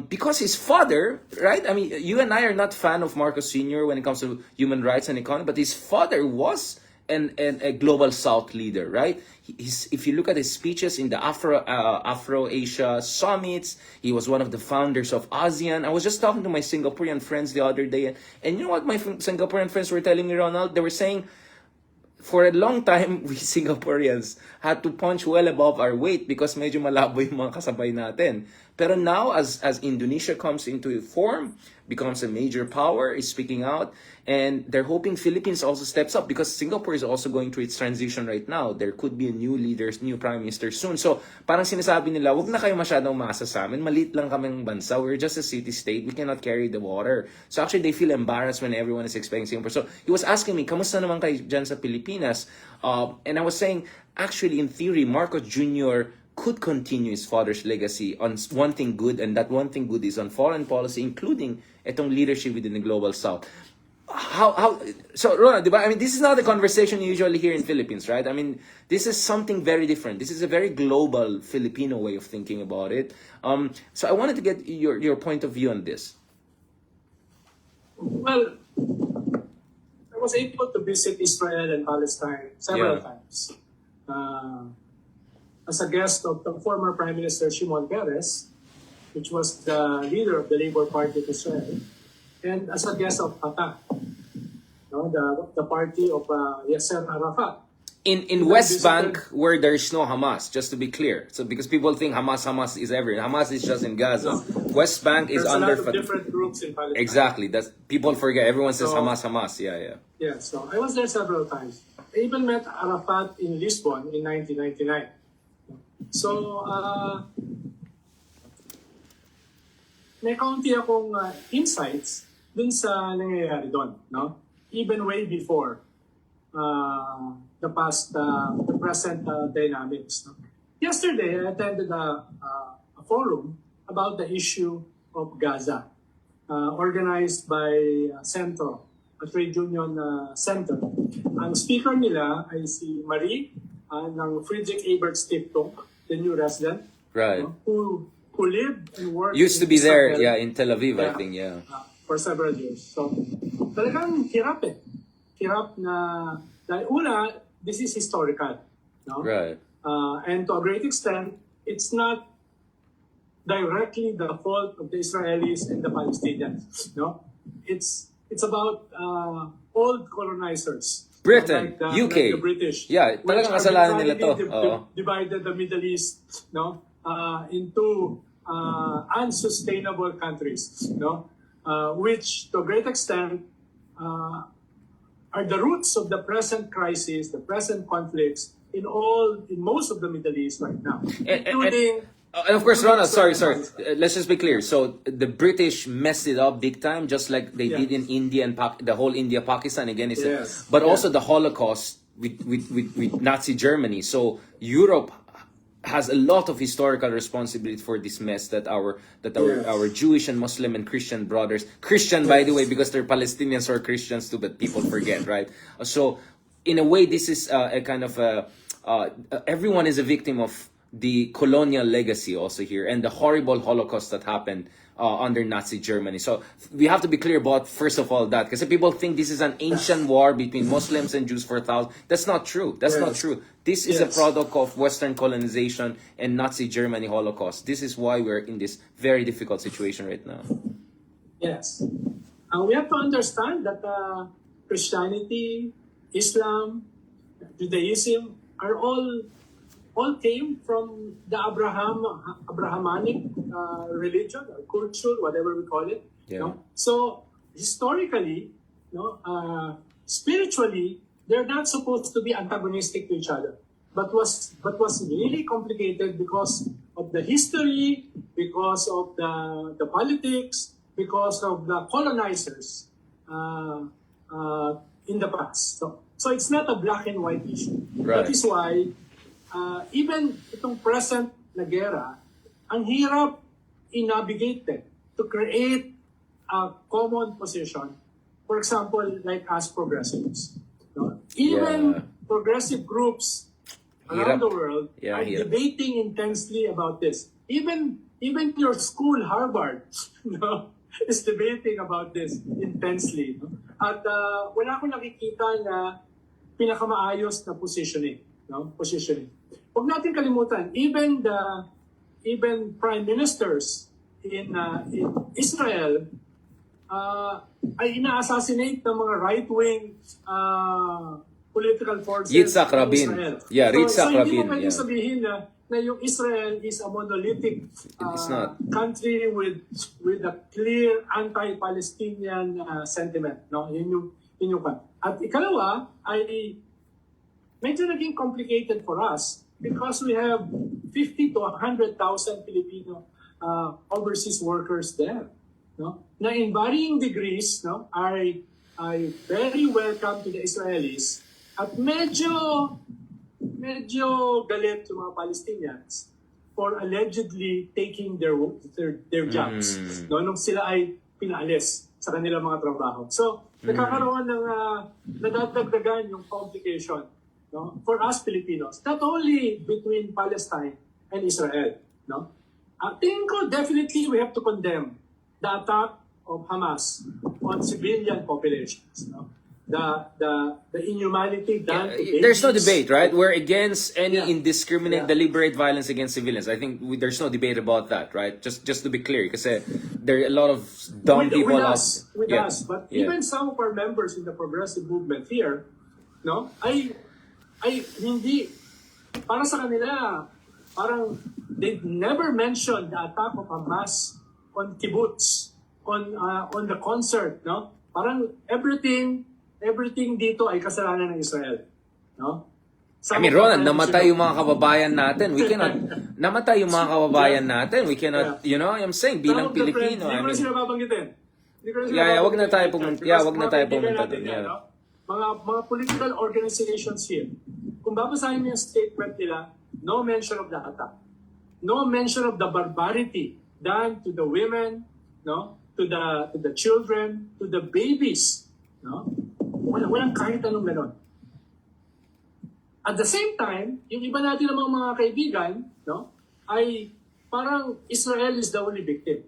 Because his father, right? I mean, you and I are not fan of Marcos Sr. when it comes to human rights and economy, but his father was a global South leader, right? If you look at his speeches in the Afro-Asia summits, he was one of the founders of ASEAN. I was just talking to my Singaporean friends the other day, and you know what my Singaporean friends were telling me, Ronald? They were saying, for a long time, we Singaporeans had to punch well above our weight because medyo malabo yung mga kasabay natin. Pero now, as Indonesia comes into form, becomes a major power, is speaking out, and they're hoping Philippines also steps up because Singapore is also going through its transition right now. There could be a new leader, new prime minister soon. So, parang sinasabi nila, wag na kayo masyadong umasa sa amin. Maliit lang kaming bansa. We're just a city-state. We cannot carry the water. So, actually, they feel embarrassed when everyone is expecting Singapore. So, he was asking me, kamusta naman kayo dyan sa Pilipinas? And I was saying, actually, in theory, Marcos Jr. could continue his father's legacy on one thing good, and that one thing good is on foreign policy, including itong leadership within the global South. So Ronald, diba? I mean, this is not the conversation you usually hear in Philippines, right? I mean, this is something very different. This is a very global Filipino way of thinking about it. So I wanted to get your point of view on this. Well, I was able to visit Israel and Palestine several times. As a guest of the former Prime Minister Shimon Peres, which was the leader of the Labour Party of Israel, and as a guest of Fatah, the party of Yasser Arafat. In West Bank, where there is no Hamas, just to be clear. So because people think Hamas is everywhere. Hamas is just in Gaza. West Bank is under There's a lot of different groups in Palestine. Exactly. That's people forget. Everyone says Hamas. Yeah. Yeah, so I was there several times. I even met Arafat in Lisbon in 1999. So, may kaunti akong insights dun sa nangyayari doon, no? Even way before the present dynamics. No? Yesterday, I attended a forum about the issue of Gaza, organized by Centro, a trade union center. Ang speaker nila ay si Marie ng Friedrich Ebert Stiftung, the new resident, right? Who lived and worked. Used to be there, in Tel Aviv, I think, for several years. So, talagang hirap eh. Hirap na, dahil una, this is historical, no? Right. And to a great extent, it's not directly the fault of the Israelis and the Palestinians, no? It's about old colonizers. Britain, like UK, the British, talagang kasalanan nila to. Divided the Middle East, into unsustainable countries, which to a great extent are the roots of the present crisis, the present conflicts in most of the Middle East right now, including. And of course, Ronald, sorry. Let's just be clear. So the British messed it up big time, just like they did in India and the whole India-Pakistan again. But also the Holocaust with Nazi Germany. So Europe has a lot of historical responsibility for this mess that our Jewish and Muslim and Christian brothers, Christian by the way, because they're Palestinians or Christians too, but people forget, right? So in a way, this is a kind of everyone is a victim of the colonial legacy also here and the horrible Holocaust that happened under Nazi Germany. So we have to be clear about, first of all, that because people think this is an ancient war between Muslims and Jews for thousands. That's not true. Not true. This is a product of Western colonization and Nazi Germany Holocaust. This is why we're in this very difficult situation right now. Yes. We have to understand that Christianity, Islam, Judaism are all came from the Abrahamic religion or culture, whatever we call it. So historically, spiritually, they're not supposed to be antagonistic to each other. But was really complicated because of the history, because of the politics, because of the colonizers in the past. So it's not a black and white issue. Right. That is why even itong present na gera, ang hirap i-navigate to create a common position. For example, like us progressives. No? Even progressive groups around the world are debating intensely about this. Even your school, Harvard, no, is debating about this intensely. No? At wala akong nakikita na pinakamaayos na positioning. No? Positioning. Huwag natin kalimutan, even prime ministers in Israel ay ina-assassinate ng mga right-wing political forces Yitzhak in Rabin. Israel. Yeah, Yitzhak so hindi Rabin. mo pwedeng sabihin na yung Israel is a monolithic It's not. country with a clear anti-Palestinian sentiment. No? Yun yung At ikalawa ay medyo naging complicated for us because we have 50 to 100,000 Filipino overseas workers there. No? Na in varying degrees, no, are very welcome to the Israelis at medyo galit yung mga Palestinians for allegedly taking their jobs. No, nung sila ay pinaalis sa kanilang mga trabaho. So, nagkakaroon ng nadadagdagan yung complication, no, for us Filipinos, not only between Palestine and Israel. No? Tingin ko, definitely we have to condemn the attack of Hamas on civilian populations. No? The inhumanity done to babies. There's no debate, right? We're against any indiscriminate, deliberate violence against civilians. I think there's no debate about that, right? Just to be clear, because there are a lot of dumb people with out. us, but even some of our members in the progressive movement here, no, ay hindi para sa kanila. Parang they've never mentioned the attack of Hamas on kibbutz, on the concert, no? Parang everything dito ay kasalanan ng Israel, no? I mean, Ronald, namatay yung mga kababayan natin. We cannot, namatay yung mga kababayan natin. We cannot, you know, I'm saying, bilang Pilipino. Hindi ko na sila babanggitin. Wag na tayo pumunta dun. Mga political organizations here, kung babasahin mo yung statement nila, no mention of the attack. No mention of the barbarity done to the women, no, to the children, to the babies, no. Walang kahit anong ganon. At the same time, yung iba natin namang mga kaibigan, no, ay parang Israel is the only victim.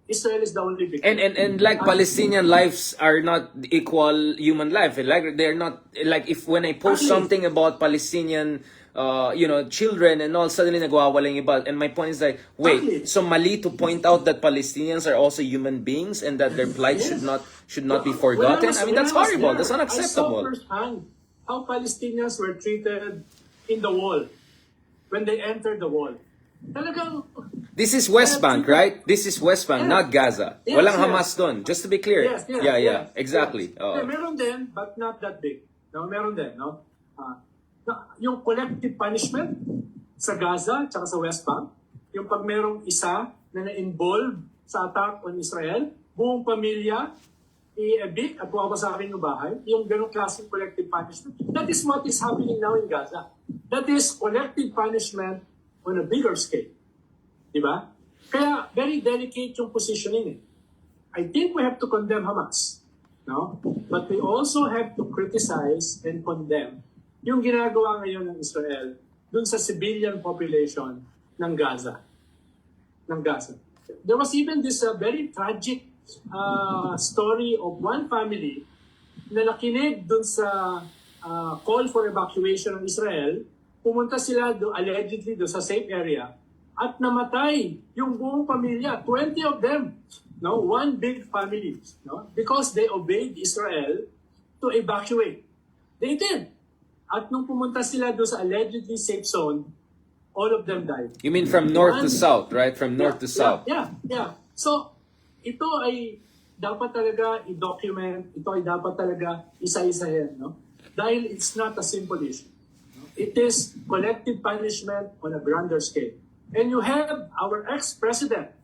Israel is the only victim. And like Palestinian lives are not equal human life. Like they're not, like if when I post something about Palestinian children and all, suddenly nagwawala yung iba. And my point is like, wait, so mali to point out that Palestinians are also human beings and that their plight should not be forgotten? I mean, that's horrible. That's unacceptable. I saw firsthand how Palestinians were treated in the wall when they entered the wall. Talagang this is West Bank, right? This is West Bank, not Gaza. Walang Hamas doon. Just to be clear. Yes, exactly. Yes. Meron din, but not that big. No, meron din, no? Yung collective punishment sa Gaza at sa West Bank, yung pag merong isa na na-involve sa attack on Israel, buong pamilya i-evict at wawasakin yung bahay, yung ganong klaseng collective punishment. That is what is happening now in Gaza. That is collective punishment on a bigger scale. Diba? Kaya very delicate yung positioning. I think we have to condemn Hamas. No? But we also have to criticize and condemn yung ginagawa ngayon ng Israel dun sa civilian population ng Gaza. There was even this very tragic story of one family na nakinig dun sa call for evacuation ng Israel. Pumunta sila allegedly sa safe area at namatay yung buong pamilya, 20 of them, no, one big family, no, because they obeyed Israel to evacuate. They did. At nung pumunta sila sa allegedly safe zone, all of them died. You mean from north to south, right? From north to south. Yeah. So, ito ay dapat talaga i-document, ito ay dapat talaga isa-isahin, no? Dahil it's not a simple issue. It is collective punishment on a grander scale. And you have our ex-president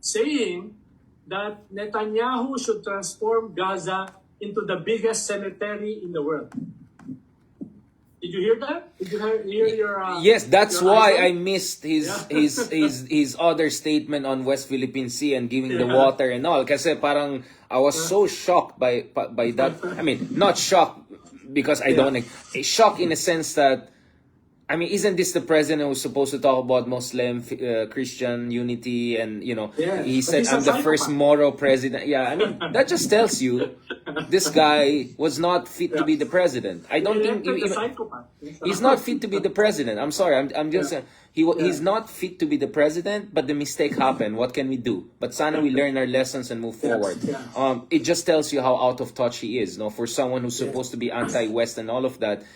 saying that Netanyahu should transform Gaza into the biggest cemetery in the world. Did you hear that? Did you hear your? Yes, that's your why idol? I missed his other statement on West Philippine Sea and giving the water and all. Kasi parang I was so shocked by that. I mean, not shocked because I don't shocked in a sense that, I mean, isn't this the president who's supposed to talk about Muslim, Christian unity, and Yes, he but said, he's a "I'm the first psychopath." moral president." Yeah, I mean, that just tells you this guy was not fit to be the president. I don't think Elected a even, psychopath. he's not fit to be the president. I'm sorry. I'm just saying he's not fit to be the president. But the mistake happened. What can we do? But sana we learn our lessons and move forward. yes. It just tells you how out of touch he is. No, for someone who's supposed to be anti-West and all of that.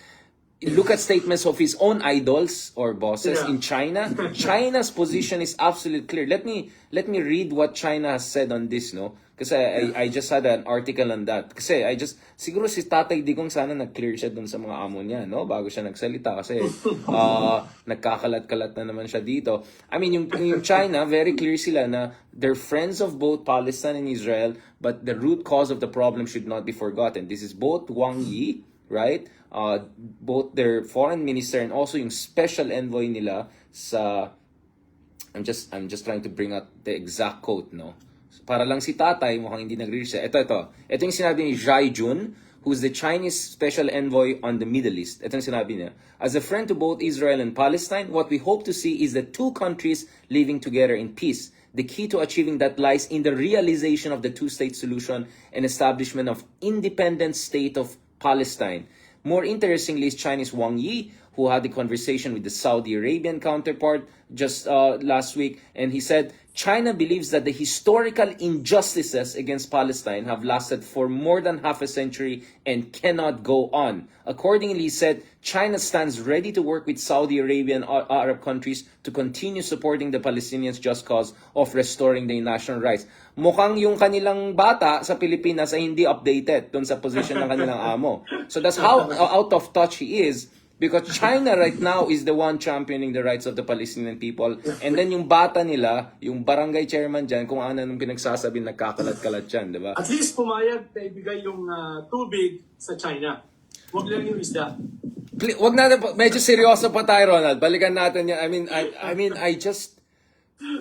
Look at statements of his own idols or bosses in China. China's position is absolutely clear. Let me read what China has said on this, no? Kasi I just had an article on that. Kasi siguro si Tatay Digong sana nag-clear siya dun sa mga amo niya, no? Bago siya nagsalita kasi nagkakalat-kalat na naman siya dito. I mean, yung China, very clear sila na they're friends of both Palestine and Israel, but the root cause of the problem should not be forgotten. This is both Wang Yi, right? Both their foreign minister and also yung special envoy nila sa I'm just trying to bring out the exact quote, no? Para lang si Tatay mukhang hindi nag-reach siya. Ito yung sinabi ni Zhai Jun, who's the Chinese special envoy on the Middle East. Ito yung sinabi niya. As a friend to both Israel and Palestine, what we hope to see is the two countries living together in peace. The key to achieving that lies in the realization of the two-state solution and establishment of independent state of Palestine. More interestingly is Chinese Wang Yi, who had a conversation with the Saudi Arabian counterpart just last week, and he said, China believes that the historical injustices against Palestine have lasted for more than half a century and cannot go on. Accordingly, he said, China stands ready to work with Saudi Arabia and Arab countries to continue supporting the Palestinians' just cause of restoring their national rights. Mukhang yung kanilang bata sa Pilipinas ay hindi updated dun sa position ng kanilang amo. So that's how out of touch he is. Because China right now is the one championing the rights of the Palestinian people. And then yung bata nila, yung barangay chairman dyan, kung ano nung pinagsasabi, nagkakalat-kalat dyan, di ba? At least pumayag na ibigay yung tubig sa China. Huwag lang yung isda. Wag natin, medyo seryoso pa tayo, Ronald. Balikan natin yan. I just...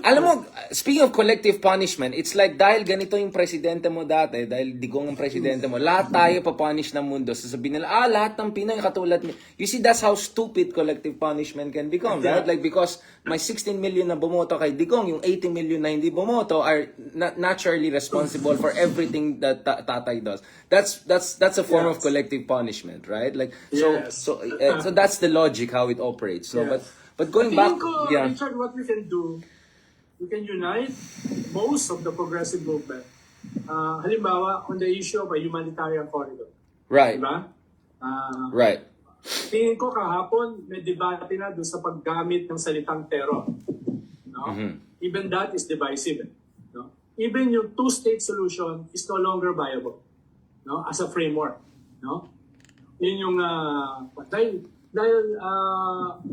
Alam mo, speaking of collective punishment, it's like dahil ganito yung presidente mo dati, dahil Digong ang presidente mo, lahat tayo papunish ng mundo. Sasabihin nila, lahat ng Pinay katulad mo. You see, that's how stupid collective punishment can become, right? Like, because may 16 million na bumoto kay Digong, yung 80 million na hindi bumoto are naturally responsible for everything that Tatay does. That's a form of collective punishment, right? Like, so that's the logic how it operates. So, but going back, Richard, what we can do, we can unite most of the progressive movement. Halimbawa, on the issue of a humanitarian corridor. Right. Diba? Right. Tingin ko kahapon, may debate na doon sa paggamit ng salitang terror. No? Even that is divisive. No? Even yung two-state solution is no longer viable, no? As a framework. No? Yun yung, dahil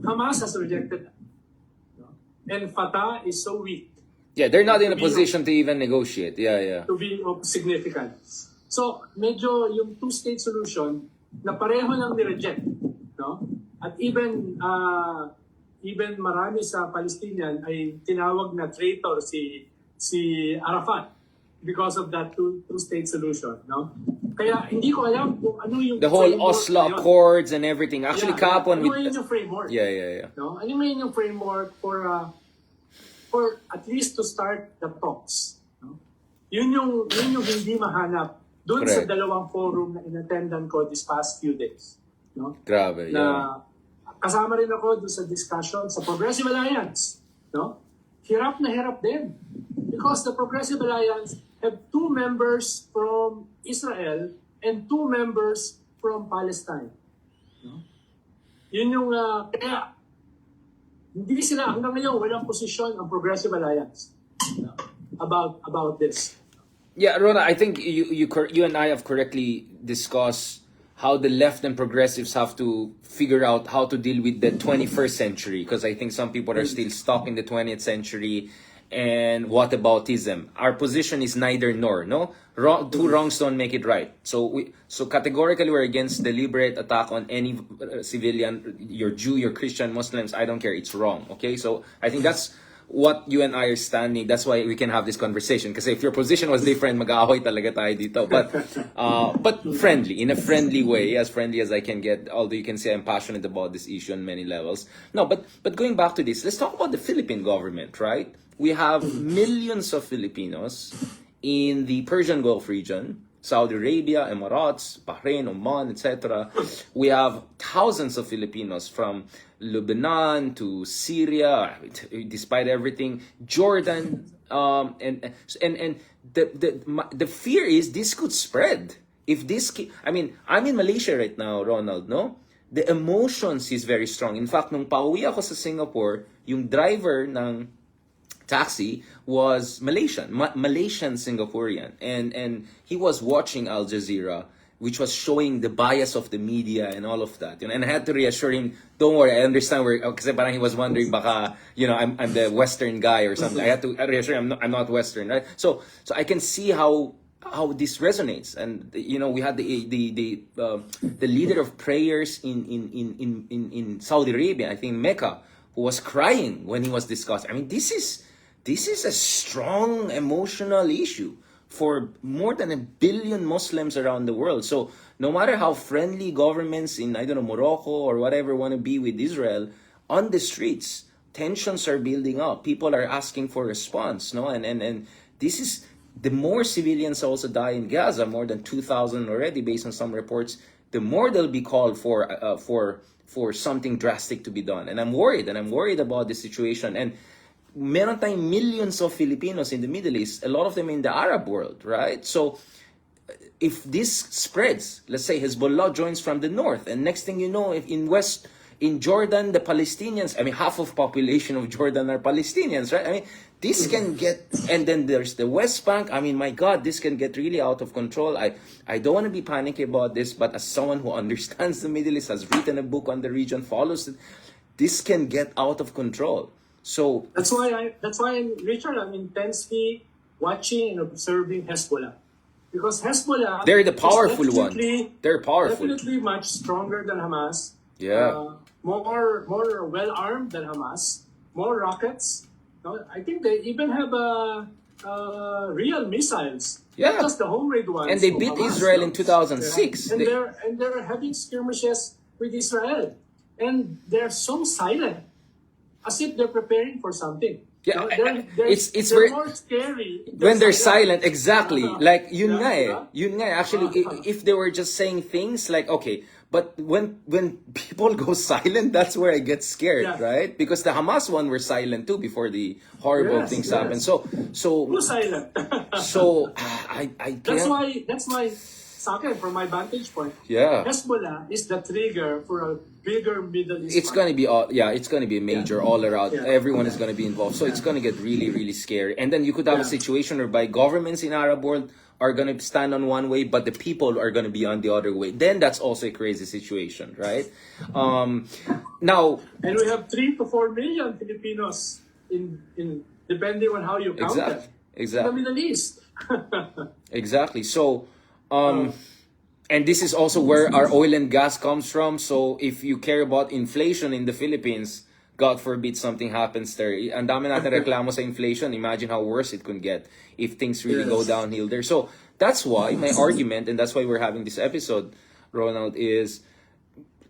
Hamas has rejected that. And Fatah is so weak. Yeah, they're not in a position to even negotiate. Yeah. To be of significance. So, medyo yung two-state solution na pareho lang ni-reject. No? At even marami sa Palestinian ay tinawag na traitor si Arafat because of that two-state solution. No? Kaya hindi ko alam kung ano yung the whole Oslo Accords and everything. Actually, kahapon with... Ano yung framework? Yeah. No? Ano yung framework for at least to start the talks? No? Yun yung hindi mahanap doon sa dalawang forum na inattendan ko this past few days. No? Grabe, na kasama rin ako doon sa discussion sa Progressive Alliance. No? Hirap na hirap din. Because the Progressive Alliance have 2 members from Israel and 2 members from Palestine. No? Yun yung, kaya, hindi sila, hanggang ngayon, walang posisyon ang Progressive Alliance about this. Yeah, Rona, I think you and I have correctly discussed how the left and progressives have to figure out how to deal with the 21st century, because I think some people are still stuck in the 20th century. and whataboutism. Our position is neither nor, no? Two wrongs don't make it right. So categorically we're against deliberate attack on any civilian, you're Jew, you're Christian, Muslims, I don't care, it's wrong, okay? So I think that's what you and I are standing. That's why we can have this conversation. Because if your position was different, mag-aaway talaga tayo dito. But friendly, in a friendly way, as friendly as I can get. Although you can say I'm passionate about this issue on many levels. No, but going back to this, let's talk about the Philippine government, right? We have millions of Filipinos in the Persian Gulf region, Saudi Arabia, Emirates, Bahrain, Oman, etc. We have thousands of Filipinos from Lebanon to Syria, despite everything, Jordan, and the fear is this could spread. If this, I mean, I'm in Malaysia right now, Ronald, no? The emotions is very strong. In fact, nung pauwi ako sa Singapore, yung driver ng taxi was Malaysian Singaporean, and he was watching Al Jazeera, which was showing the bias of the media and all of that. And I had to reassure him, don't worry, I understand where, kasi parang he was wondering baka, I'm the Western guy or something. I had to reassure him I'm not Western, right? So I can see how this resonates. And we had the leader of prayers in Saudi Arabia, I think Mecca, who was crying when he was discussing. I mean, this is a strong emotional issue for more than 1 billion Muslims around the world. So no matter how friendly governments in, I don't know, Morocco or whatever want to be with Israel, on the streets, tensions are building up. People are asking for response, no? And this is, the more civilians also die in Gaza, more than 2,000 already based on some reports, the more they'll be called for something drastic to be done. And I'm worried about the situation. And meron tayong millions of Filipinos in the Middle East, a lot of them in the Arab world, right? So if this spreads, let's say Hezbollah joins from the north, and next thing you know, if in Jordan, the Palestinians, I mean, half of population of Jordan are Palestinians, right? I mean, this can get, and then there's the West Bank. I mean, my God, this can get really out of control. I don't want to be panicky about this, but as someone who understands the Middle East, has written a book on the region, follows it, this can get out of control. So that's why Richard, I'm intensely watching and observing Hezbollah, because Hezbollah, they're the powerful one. They're powerful, definitely much stronger than Hamas. Yeah, more well armed than Hamas, more rockets. No, I think they even have real missiles. Yeah, not just the homemade ones. And they beat Hamas, Israel in 2006. Yeah. And they're having skirmishes with Israel, and they're so silent, as if they're preparing for something. Yeah, it's very more scary when they're silent. Exactly, like yun nga eh. Actually, Uh-huh. if they were just saying things like, okay, but when people go silent, that's where I get scared, Yeah. right? Because the Hamas one were silent too before the horrible things happened. So Who's silent? so I can't. That's why sa akin, from my vantage point, Yeah. Hezbollah is the trigger for a bigger Middle East. It's gonna be it's gonna be a major all around. Yeah. Everyone is gonna be involved, so it's gonna get really, really scary. And then you could have a situation whereby governments in Arab world are gonna stand on one way, but the people are gonna be on the other way. Then that's also a crazy situation, right? Now, and we have 3 to 4 million Filipinos in depending on how you count it. In the Middle East. Exactly. So, and this is also where our oil and gas comes from. So if you care about inflation in the Philippines, God forbid something happens there. Ang dami natin reklamo sa inflation. Imagine how worse it could get if things really go downhill there. So that's why my argument, and that's why we're having this episode, Ronald, is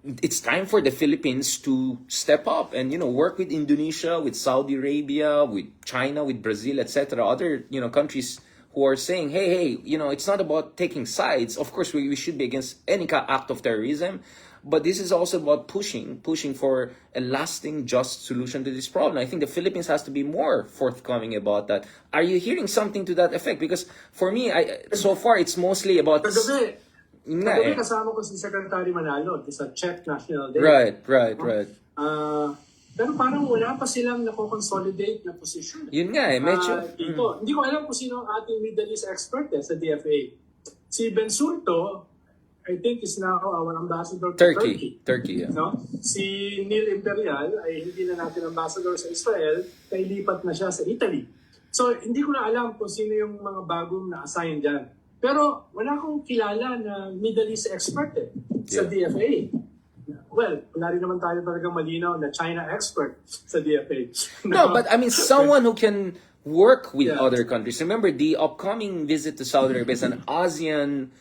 it's time for the Philippines to step up and work with Indonesia, with Saudi Arabia, with China, with Brazil, etc. Other countries who are saying, hey, it's not about taking sides. Of course, we should be against any act of terrorism, but this is also about pushing for a lasting, just solution to this problem. I think the Philippines has to be more forthcoming about that. Are you hearing something to that effect? Because for me, so far, it's mostly about... Kagabi kasama ko si Secretary Manalo sa Czech National Day. Right. Pero parang wala pa silang nako-consolidate na position. Yun nga medyo... Dito. Hindi ko alam kung sino ang ating Middle East expert sa DFA. Si Bensulto, I think is now our ambassador to Turkey. Turkey, yeah. No? Si Neil Imperial ay hindi na natin ambassador sa Israel, nailipat na siya sa Italy. So, hindi ko na alam kung sino yung mga bagong na-assign dyan. Pero wala akong kilala na Middle East expert sa DFA. Well, wala rin naman tayo talagang malinaw na China expert sa DFA. No, but I mean, someone who can work with Yeah. other countries. Remember, the upcoming visit to Saudi Arabia is an ASEAN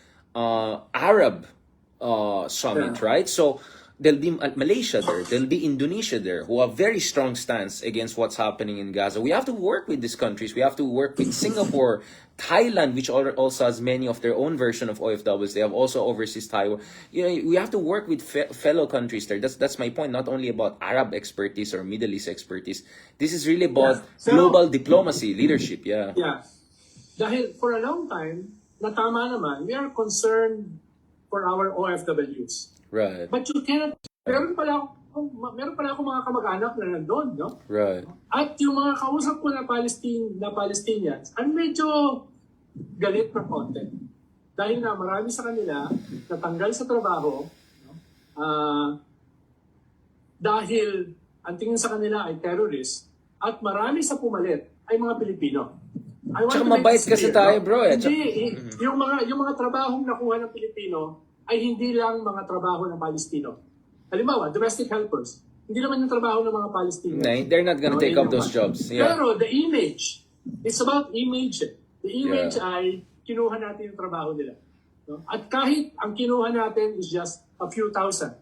Arab summit, Yeah. right? So there'll be Malaysia there, there'll be Indonesia there, who have very strong stance against what's happening in Gaza. We have to work with these countries. We have to work with Singapore, Thailand, which also has many of their own version of OFWs. They have also overseas Taiwan. You know, we have to work with fellow countries there. That's my point. Not only about Arab expertise or Middle East expertise. This is really about Yeah. So- global diplomacy, leadership. Yeah. Yeah. Dahil for a long time, na tama naman, we are concerned for our OFWs. Right. But you cannot, meron pala ako mga kamag-anak na nandun, no? Right. At yung mga kausap ko na Palestinians, ay medyo galit na konti. Dahil na marami sa kanila natanggal sa trabaho, no? Dahil ang tingin sa kanila ay terrorist, at marami sa pumalit ay mga Pilipino. I want Tsaka to make mabait this kasi clear, tayo, no? bro, eh. Hindi, yung mga trabahong nakuha ng Pilipino ay hindi lang mga trabaho ng Palestino. Halimbawa, domestic helpers. Hindi naman yung trabaho ng mga Palestinians. No, they're not gonna take up those jobs. Yeah. Pero the image, it's about image. The image Yeah. ay kinuha natin yung trabaho nila. No? At kahit ang kinuha natin is just a few thousand,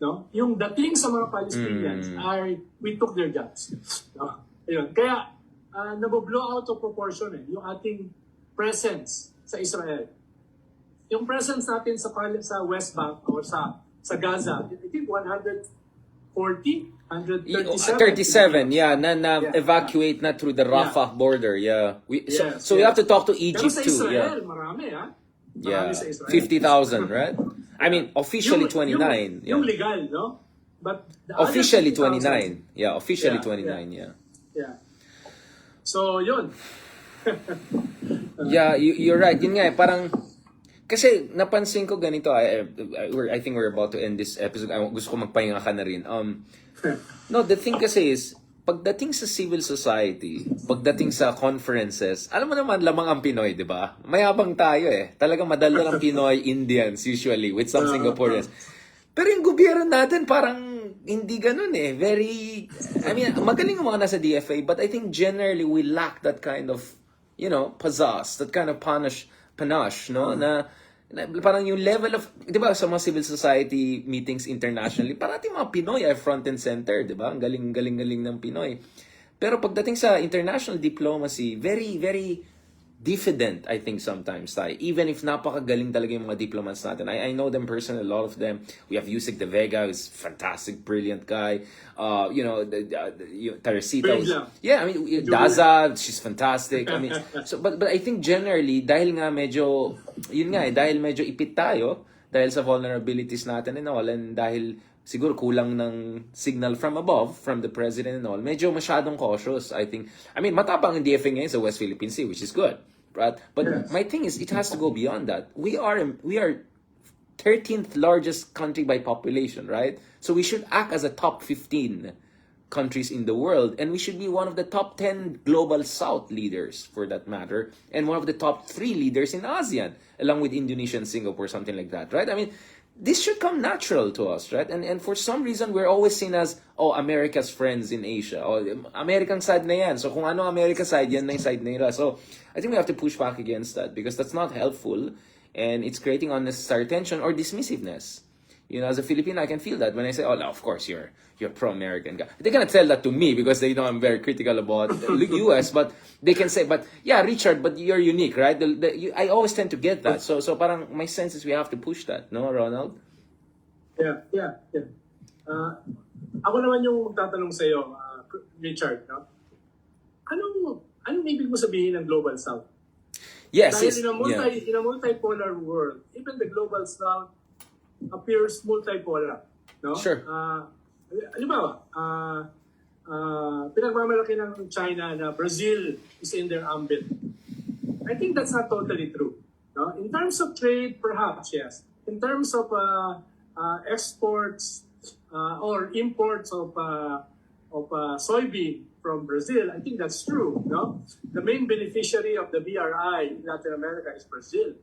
no? Yung dating sa mga Palestinians ay we took their jobs. No? Ayun. Kaya nabo-blow out of proportion yung ating presence sa Israel. Yung presence natin sa West Bank or sa Gaza, I think 137. Yeah, na evacuate na through the Rafah border. Yeah. So we have to talk to Pero Egypt sa too. Israel, Yeah. marami Yeah. Marami sa Israel. 50,000, right? I mean, officially 29. Yung Yeah. legal, no? But the other Officially 50,000 29. Yeah, officially Yeah, 29, yeah. Yeah. So, yun. Yeah, you're right. Yun nga, parang kasi napansin ko ganito, I think we're about to end this episode. Gusto ko magpahinga ka na rin. No, the thing kasi is, pagdating sa civil society, pagdating sa conferences, alam mo naman, lamang ang Pinoy, di ba? Mayabang tayo eh. Talagang madaldal ang Pinoy, Indians usually, with some Singaporeans. Pero yung gobyerno natin, parang hindi ganun eh. Very, I mean, magaling ang mga nasa DFA, but I think generally we lack that kind of, you know, pizzazz, that kind of panache, no? Na parang yung level of, di ba, sa mga civil society meetings internationally, parati mga Pinoy ay front and center, di ba? Ang galing-galing ng Pinoy. Pero pagdating sa international diplomacy, very, very diffident, I think, sometimes tayo. Even if napakagaling talaga yung mga diplomats natin. I know them personally, a lot of them. We have Yusek De Vega, who's a fantastic, brilliant guy. You know, Teresita. Yeah, I mean, Daza, she's fantastic. I mean, so, but I think generally, dahil nga medyo, yun nga dahil medyo ipit tayo, dahil sa vulnerabilities natin and all, and dahil siguro kulang ng signal from above, from the president and all, medyo masyadong cautious, I think. I mean, matapang ang DFA ngayon sa West Philippine Sea, which is good. Right? But Yes. my thing is, it has to go beyond that. We are 13th largest country by population, right? So we should act as a top 15 countries in the world, and we should be one of the top 10 global South leaders, for that matter, and one of the top 3 leaders in ASEAN, along with Indonesia and Singapore, something like that, right? I mean, this should come natural to us, right? And for some reason, we're always seen as, oh, America's friends in Asia. Oh, American side na yan. So kung ano America side, yan na yung side nila. So I think we have to push back against that because that's not helpful and it's creating unnecessary tension or dismissiveness. You know, as a Filipino, I can feel that when I say, oh, no, of course, you're pro-American guy. They cannot tell that to me because they know I'm very critical about the US, but they can say, but yeah, Richard, but you're unique, right? I always tend to get that. So parang my sense is we have to push that, no, Ronald? Yeah. Ako naman yung tatanong sa iyo, Richard, no? Anong ibig mo sabihin ng Global South? Yes, Dahil in a multipolar world, even the Global South appears multipolar, no? Sure. Halimbawa, pinagmamalaki ng China na Brazil is in their ambit. I think that's not totally true. No? In terms of trade, perhaps, yes. In terms of exports or imports of soybean from Brazil, I think that's true. No, the main beneficiary of the BRI in Latin America is Brazil,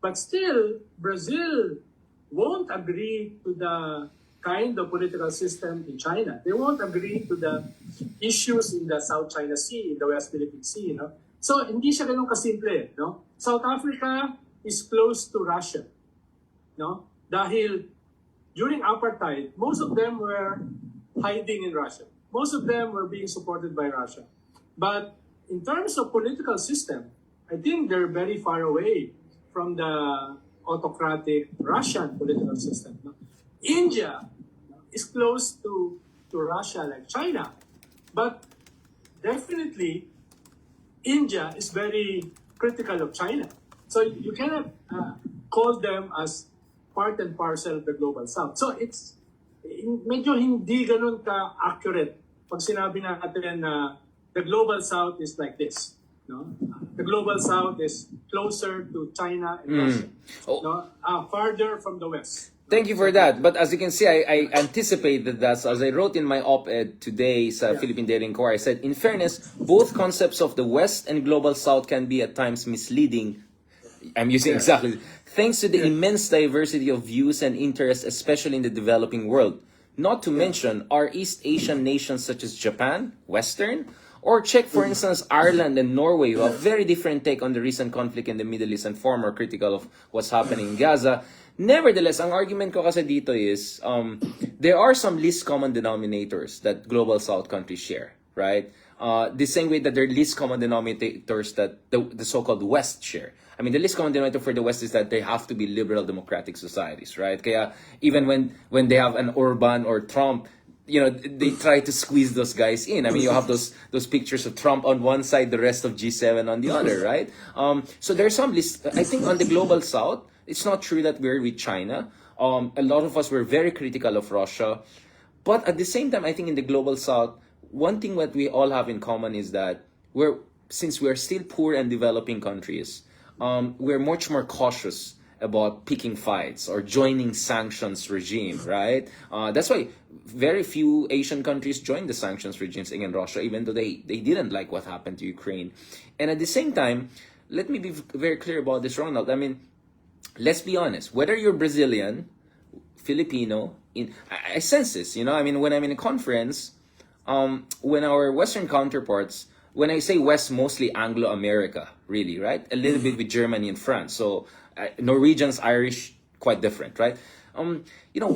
but still Brazil won't agree to the kind of political system in China. They won't agree to the issues in the South China Sea, in the West Philippine Sea. No? So hindi siya ganun kasimple. No? South Africa is close to Russia. No? Dahil during apartheid, most of them were hiding in Russia. Most of them were being supported by Russia. But in terms of political system, I think they're very far away from the autocratic Russian political system. No? India is close to Russia like China. But definitely, India is very critical of China. So you cannot call them as part and parcel of the Global South. So it's medyo hindi ganun ka-accurate pag sinabi natin na the Global South is like this. No? The Global South is closer to China and Russia. No? Farther from the West. Thank you for that. But as you can see, I anticipated that. As I wrote in my op-ed today sa Philippine Daily Inquirer, I said, in fairness, both concepts of the West and Global South can be at times misleading. I'm using exactly. Thanks to the immense diversity of views and interests, especially in the developing world. Not to mention our East Asian nations such as Japan, Western, or check, for instance, Ireland and Norway, who have very different take on the recent conflict in the Middle East and far more critical of what's happening in Gaza. Nevertheless, ang argument ko kasi dito is, there are some least common denominators that Global South countries share, right? The same way that there are least common denominators that the so-called West share. I mean, the least common denominator for the West is that they have to be liberal democratic societies, right? Kaya even when they have an Orban or Trump, they try to squeeze those guys in. I mean, you have those pictures of Trump on one side, the rest of G7 on the other, right? So there's some list. I think on the Global South, it's not true that we're with China. A lot of us were very critical of Russia. But at the same time, I think in the Global South, one thing that we all have in common is that since we're still poor and developing countries, we're much more cautious about picking fights or joining sanctions regime, right? That's why very few Asian countries joined the sanctions regimes against Russia, even though they didn't like what happened to Ukraine. And at the same time, let me be very clear about this, Ronald. I mean, let's be honest. Whether you're Brazilian, Filipino, I sense this. I mean, when I'm in a conference, when our Western counterparts, when I say West, mostly Anglo-America, really, right? A little bit with Germany and France. So Norwegians, Irish, quite different, right?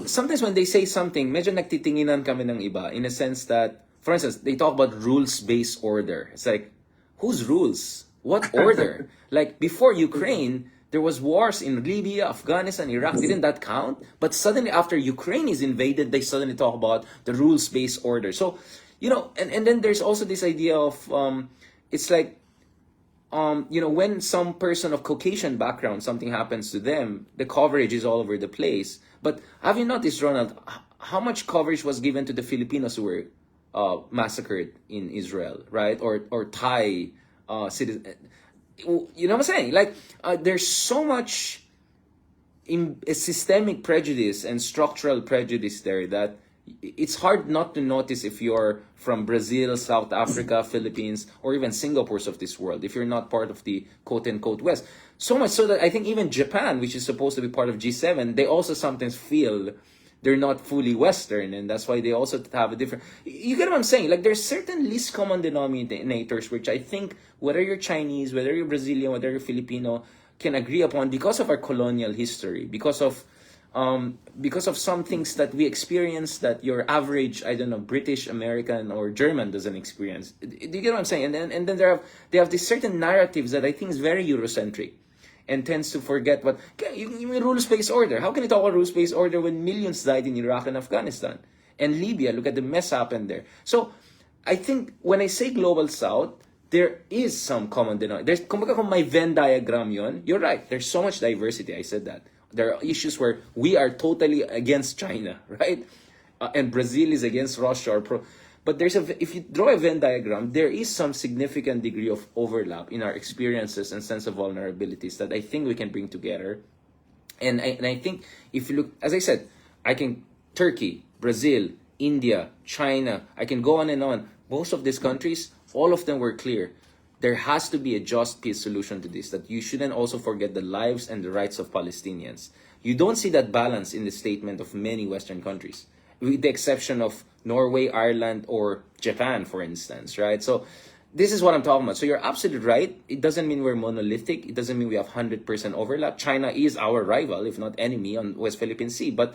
Sometimes when they say something, medyo nagtitinginan kami ng iba in a sense that, for instance, they talk about rules-based order. It's like, whose rules? What order? Like, before Ukraine, there was wars in Libya, Afghanistan, Iraq. Didn't that count? But suddenly, after Ukraine is invaded, they suddenly talk about the rules-based order. So, and then there's also this idea of, it's like, when some person of Caucasian background, something happens to them, the coverage is all over the place. But have you noticed, Ronald, how much coverage was given to the Filipinos who were massacred in Israel, right? Or Thai citizens. You know what I'm saying? Like, there's so much systemic prejudice and structural prejudice there that it's hard not to notice if you're from Brazil, South Africa, Philippines, or even Singapore's of this world, if you're not part of the quote-unquote West. So much so that I think even Japan, which is supposed to be part of G7, they also sometimes feel they're not fully Western, and that's why they also have a different... You get what I'm saying? Like, there's certain least common denominators, which I think whether you're Chinese, whether you're Brazilian, whether you're Filipino, can agree upon because of our colonial history, because of some things that we experience that your average, I don't know, British, American, or German doesn't experience. Do you get what I'm saying? And then they have these certain narratives that I think is very Eurocentric and tends to forget what... You mean rules-based order. How can you talk about rules-based order when millions died in Iraq and Afghanistan? And Libya, look at the mess happened there. So, I think when I say Global South, there is some common denominator. Kumbaga kung may Venn diagram yun, you're right. There's so much diversity. I said that. There are issues where we are totally against China, right? And Brazil is against Russia. But if you draw a Venn diagram, there is some significant degree of overlap in our experiences and sense of vulnerabilities that I think we can bring together. And I think if you look, as I said, Turkey, Brazil, India, China, I can go on and on. most of these countries, all of them were clear. There has to be a just peace solution to this, that you shouldn't also forget the lives and the rights of Palestinians. You don't see that balance in the statement of many Western countries, with the exception of Norway, Ireland, or Japan, for instance, right? So this is what I'm talking about. So you're absolutely right. It doesn't mean we're monolithic. It doesn't mean we have 100% overlap. China is our rival, if not enemy, on West Philippine Sea. But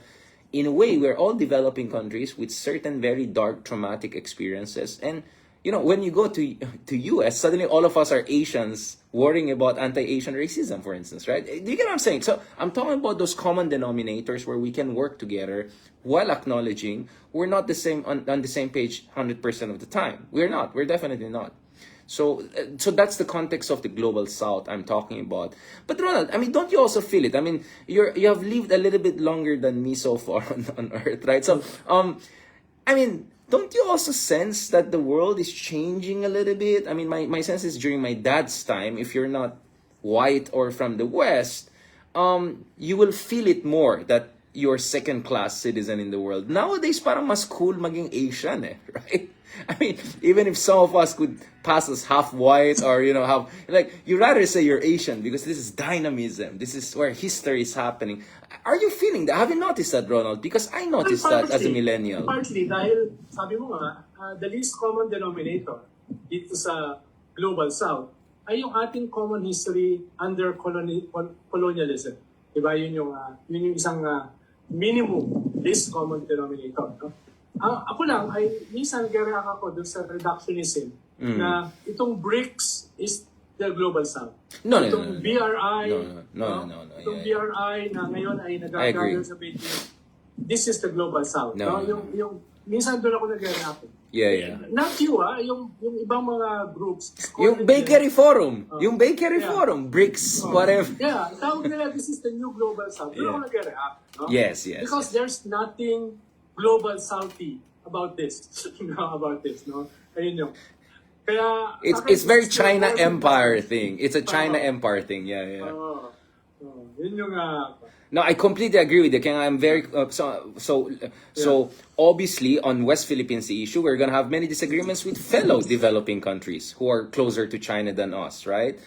in a way, we're all developing countries with certain very dark, traumatic experiences. And, you know, when you go to US, suddenly all of us are Asians worrying about anti-Asian racism, for instance, right? Do you get what I'm saying? So I'm talking about those common denominators where we can work together while acknowledging we're not the same on the same page 100% of the time. We're not. We're definitely not. So that's the context of the global South I'm talking about. But Ronald, I mean, don't you also feel it? I mean, you have lived a little bit longer than me so far on Earth, right? So, I mean, don't you also sense that the world is changing a little bit? I mean, my sense is during my dad's time, if you're not white or from the West, you will feel it more that you're second-class citizen in the world. Nowadays, parang mas cool maging Asian, right? I mean, even if some of us could pass as half white or, you know, have, like, you rather say you're Asian because this is dynamism. This is where history is happening. Are you feeling that? Have you noticed that, Ronald? Because I noticed that as a millennial. Partly, dahil, sabi mo nga, the least common denominator dito sa Global South ay yung ating common history under colonialism. Diba? Yun yung isang minimum least common denominator. No? Ako lang, ay minsan nag-react ako dun sa reductionism na itong BRICS is the Global South. No. BRI, No. BRI na ngayon ay nag-gather sa Beijing, this is the Global South. No? Yung minsan doon ako nag-react. Yeah. Not you, yung ibang mga groups. Yung Bakery Forum. Yung Bakery Forum. BRICS, whatever. Yeah, tawag nila, this is the new Global South. Doon ako nag-react. No? Yes. Because there's nothing Global Southy about this. About this, no? Ayun yung. Kaya, it's very China Empire thing. It's a China Empire thing. Yeah. Yun yung No, I completely agree with you. Kaya I'm very so obviously on West Philippine Sea issue, we're gonna have many disagreements with fellow developing countries who are closer to China than us, right?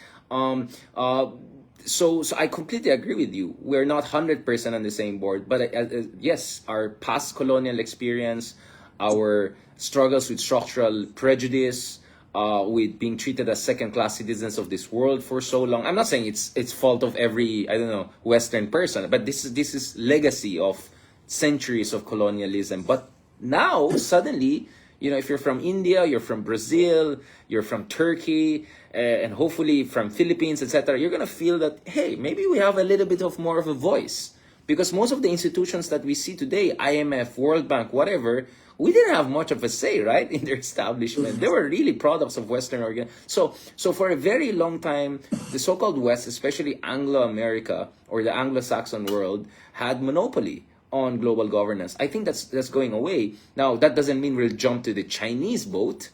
So I completely agree with you. We're not 100% on the same board, but yes, our past colonial experience, our struggles with structural prejudice, with being treated as second-class citizens of this world for so long. I'm not saying it's fault of every, I don't know, Western person, but this is legacy of centuries of colonialism. But now suddenly, you know, if you're from India, you're from Brazil, you're from Turkey, and hopefully from Philippines, etc., you're gonna feel that, hey, maybe we have a little bit of more of a voice. Because most of the institutions that we see today, IMF, World Bank, whatever, we didn't have much of a say, right, in their establishment. They were really products of Western So for a very long time, the so-called West, especially Anglo-America or the Anglo-Saxon world, had monopoly on global governance. I think that's going away. Now, that doesn't mean we'll jump to the Chinese boat,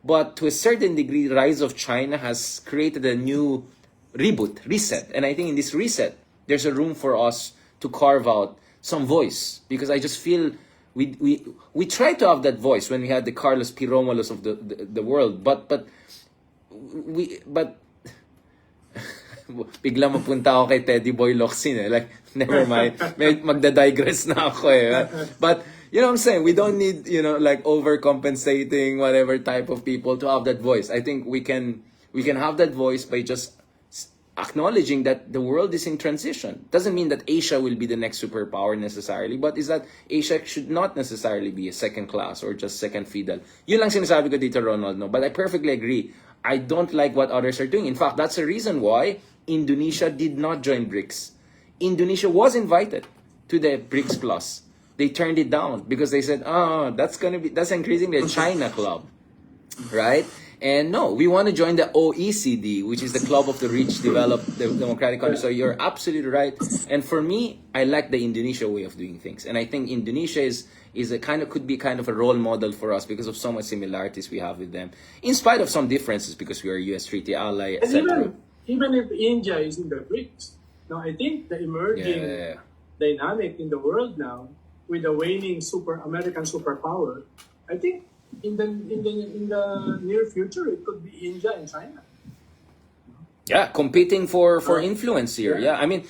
but to a certain degree, the rise of China has created a new reset. And I think in this reset, there's a room for us to carve out some voice, because I just feel we try to have that voice when we had the Carlos P. Romulos of the world, but bigla mapunta ako kay Teddy Boy Locsin like, never mind, magda-digress na ako but you know what I'm saying, we don't need, you know, like overcompensating whatever type of people to have that voice. I think we can have that voice by just acknowledging that the world is in transition. Doesn't mean that Asia will be the next superpower necessarily, but is that Asia should not necessarily be a second class or just second fiddle. Yun lang sinasabi ko dito, Ronald, no? But I perfectly agree. I don't like what others are doing. In fact, that's the reason why Indonesia did not join BRICS. Indonesia was invited to the BRICS Plus. They turned it down because they said, that's increasing the China club, right? And no, we want to join the OECD, which is the club of the rich, developed, democratic countries. So you're absolutely right. And for me, I like the Indonesia way of doing things. And I think Indonesia could be kind of a role model for us because of so much similarities we have with them, in spite of some differences because we are a US treaty ally, etc. Even if India is in the BRICS, now I think the emerging dynamic in the world now, with the waning American superpower, I think in the near future, it could be India and China. Yeah, competing for influence here. Yeah. Yeah, I mean,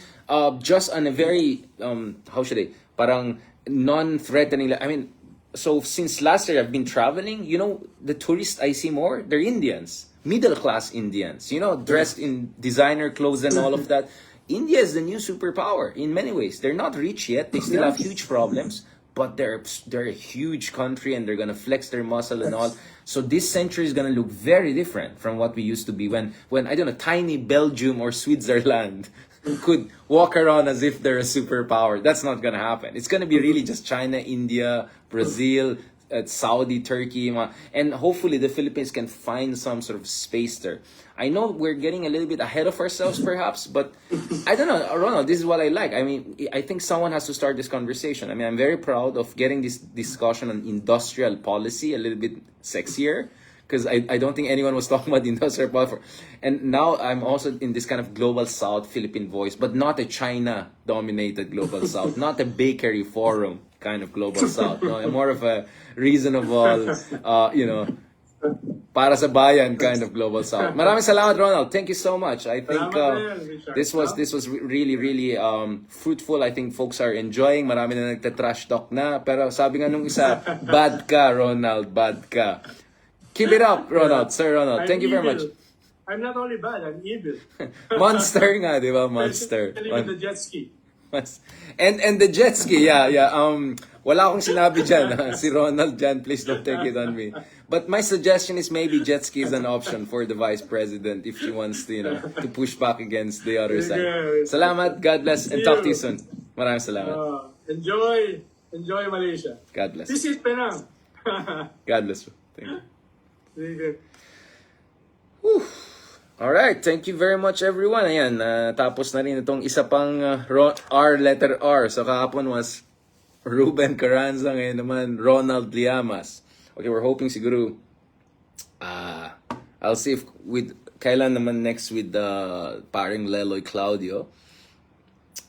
just on a very how should I, parang non-threatening. I mean, so since last year I've been traveling. You know, the tourists I see more, they're Indians, middle class Indians. You know, dressed in designer clothes and all of that. India is the new superpower in many ways. They're not rich yet. They still have Yes. huge problems, but they're a huge country and they're gonna flex their muscle and all. So this century is gonna look very different from what we used to be when I don't know, tiny Belgium or Switzerland could walk around as if they're a superpower. That's not gonna happen. It's gonna be really just China, India, Brazil, Saudi, Turkey, and hopefully the Philippines can find some sort of space there. I know we're getting a little bit ahead of ourselves, perhaps, but I don't know, Ronald. This is what I like. I mean, I think someone has to start this conversation. I mean, I'm very proud of getting this discussion on industrial policy a little bit sexier because I don't think anyone was talking about industrial policy. And now I'm also in this kind of global South Philippine voice, but not a China-dominated global South, not a bakery forum kind of global South. No, more of a reasonable, para sa bayan kind of global South. Maraming salamat, Ronald. Thank you so much. I think Salamat din, Richard. this was really fruitful. I think folks are enjoying. Marami na nagta-trash talk na. Pero sabi nga nung isa, bad ka, Ronald, bad ka. Keep it up, Ronald. Sir Ronald. I'm Thank you very much. evil. I'm not only bad, I'm evil. Monster nga, di ba? Monster. Especially with the jet ski. And the jet ski, yeah. Wala akong sinabi dyan. Si Ronald dyan, please don't take it on me. But my suggestion is maybe jet ski is an option for the vice president if she wants to, to push back against the other side. Salamat, God bless, and talk to you soon. Maraming salamat. Enjoy Malaysia. God bless. Visit Penang. God bless. Thank you. Sige. Alright, thank you very much everyone. Ayan, tapos na rin itong isa pang letter R. So kahapon was Ruben Carranza, ngayon naman Ronald Llamas. Okay, we're hoping siguro I'll see if kailan naman next with paring Leloy Claudio.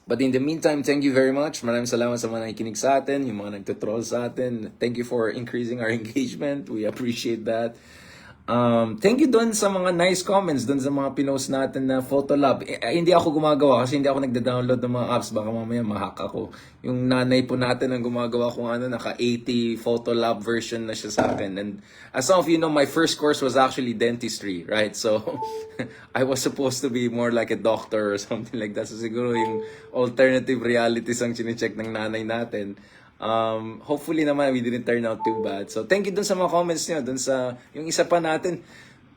But in the meantime, thank you very much. Maraming salamat sa mga nakikinig sa atin, yung mga nagtutroll sa atin. Thank you for increasing our engagement. We appreciate that. Thank you doon sa mga nice comments doon sa mga pinost natin na photo lab. Hindi ako gumagawa kasi hindi ako nagda-download ng mga apps. Baka mamaya ma-hack ako. Yung nanay po natin ang gumagawa kung naka 80 photo lab version na siya sa akin. And as some of you know, my first course was actually dentistry, right? So I was supposed to be more like a doctor or something like that. So siguro yung alternative realities ang chinecheck ng nanay natin. Hopefully naman we didn't turn out too bad. So thank you dun sa mga comments niyo, dun sa yung isa pa natin.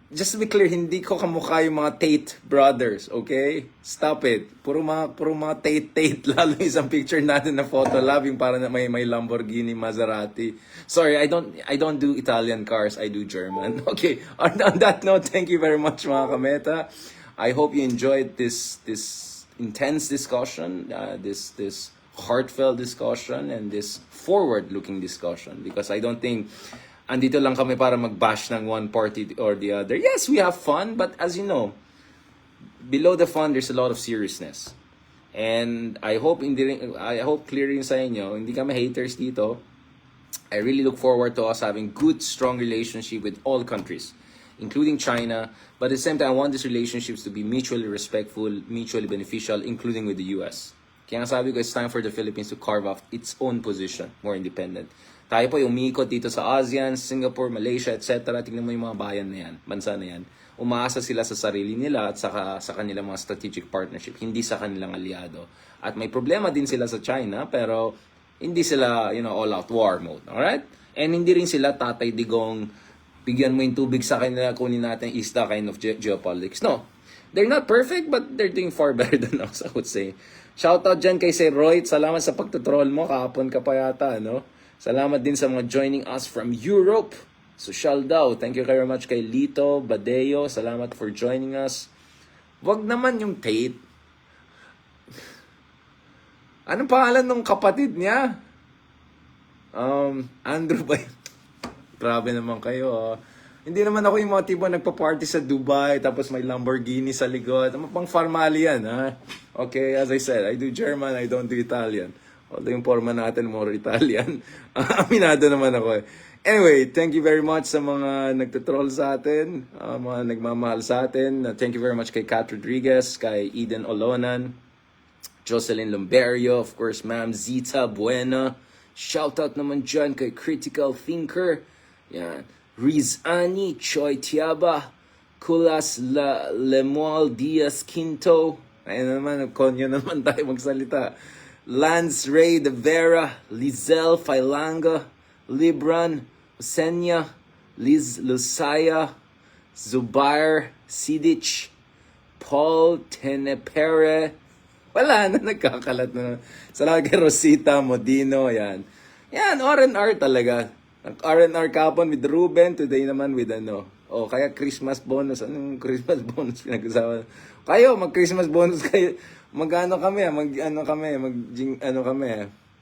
Just to be clear, hindi ko kamukha yung mga Tate brothers, okay? Stop it. Puro mga Tate lalo yung isang picture natin na photo lab yung para na may Lamborghini, Maserati. Sorry, I don't do Italian cars, I do German. Okay. On that note, thank you very much mga kameta. I hope you enjoyed this intense discussion, this heartfelt discussion and this forward-looking discussion, because I don't think andito lang kami para mag-bash ng one party or the other. Yes, we have fun, but as you know, below the fun there's a lot of seriousness. And I hope clear yun sa inyo, hindi kami haters dito. I really look forward to us having good, strong relationship with all countries, including China. But at the same time, I want these relationships to be mutually respectful, mutually beneficial, including with the US. Kaya sabi ko, it's time for the Philippines to carve out its own position, more independent. Tayo po yung umiikot dito sa ASEAN, Singapore, Malaysia, etc. Tingnan mo yung mga bayan na yan, bansa na yan. Umaasa sila sa sarili nila at sa kanilang mga strategic partnership, hindi sa kanilang aliado. At may problema din sila sa China, pero hindi sila, all-out war mode. Alright? And hindi rin sila tatay digong, bigyan mo yung tubig sa kanila, kunin natin isda kind of geopolitics. No. They're not perfect, but they're doing far better than us, I would say. Shoutout dyan kay Sir Roy. Salamat sa pagtutroll mo. Kahapon ka pa yata, no? Salamat din sa mga joining us from Europe. Social daw. Thank you very much kay Lito Badeo. Salamat for joining us. Wag naman yung Tate. Anong pangalan ng kapatid niya? Andrew ba? Grabe naman kayo, Hindi naman ako yung mga tipo nagpa-party sa Dubai tapos may Lamborghini sa likod. Pang formali yan, ha? Okay, as I said, I do German, I don't do Italian. Although yung forma natin more Italian. Aminado naman ako eh. Anyway, thank you very much sa mga nagtutroll sa atin, mga nagmamahal sa atin. Thank you very much kay Kat Rodriguez, kay Eden Olonan, Jocelyn Lumberio, of course, Ma'am Zita Buena. Shoutout naman dyan kay Critical Thinker. Yan. Riz Ani, Choi Tiaba, Kulas Lemuel Diaz Quinto. Ayun naman, konyo naman tayo magsalita. Lance Ray De Vera, Lizelle Failanga, Libran, Senya, Liz Lusaya, Zubair Sidic, Paul Tenepere. Wala na, nagkakalat na. Salamat kay Rosita Modino, yan. Yan, R&R talaga. R&R kapon with Ruben, today naman with ano. O, kaya Christmas bonus. Anong Christmas bonus pinag-usapan? Kayo, mag-Christmas bonus kayo. Mag-ano kami,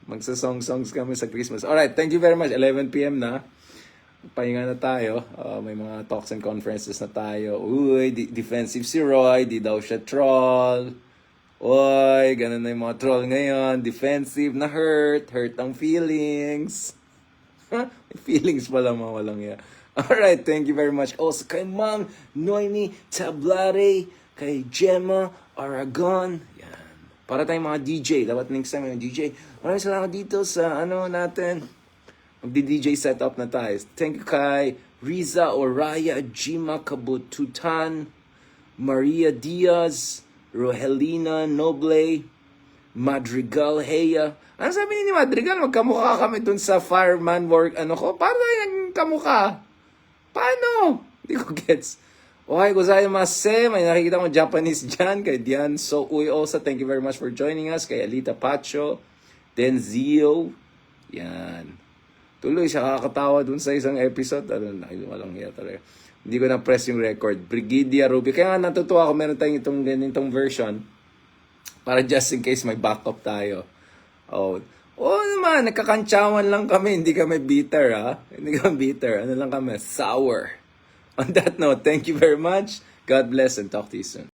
magsa-songs kami sa Christmas. Alright, thank you very much. 11 p.m. na. Pahinga na tayo. May mga talks and conferences na tayo. Uy, defensive si Roy. Di daw siya troll. Uy, ganun na yung mga troll ngayon. Defensive na hurt. Hurt ang feelings. Feelings pala mga walang ya. Alright, thank you very much. Also kay Ma'am Noemi Tablare, kay Gemma Aragon. Yan. Para tayong mga DJ. Dapat next time yung DJ. Maraming salamat dito sa ano natin. Magdi-DJ setup na tayo. Thank you kay Riza Oraya Jima Kabututan, Maria Diaz, Rogelina Noble, Madrigal Heya. Ano sabi ni Madrigal? Magkamukha kami dun sa fireman work. Ano ko? Paano yung kamukha? Paano? Hindi ko gets. Ohay gozaimasu. May nakikita kong Japanese dyan. Kay Dian So Uy Osa. Thank you very much for joining us. Kay Alita Pacho. Denzio. Yan. Tuloy siya kakatawa dun sa isang episode. Walang hiya talaga. Hindi ko na-press yung record. Brigidia Ruby. Kaya nga natutuwa ako meron tayong itong ganitong version. Para just in case may backup tayo. Oh naman, nagkakantsawan lang kami. Hindi kami bitter, ha? Hindi kami bitter. Ano lang kami? Sour. On that note, thank you very much. God bless and talk to you soon.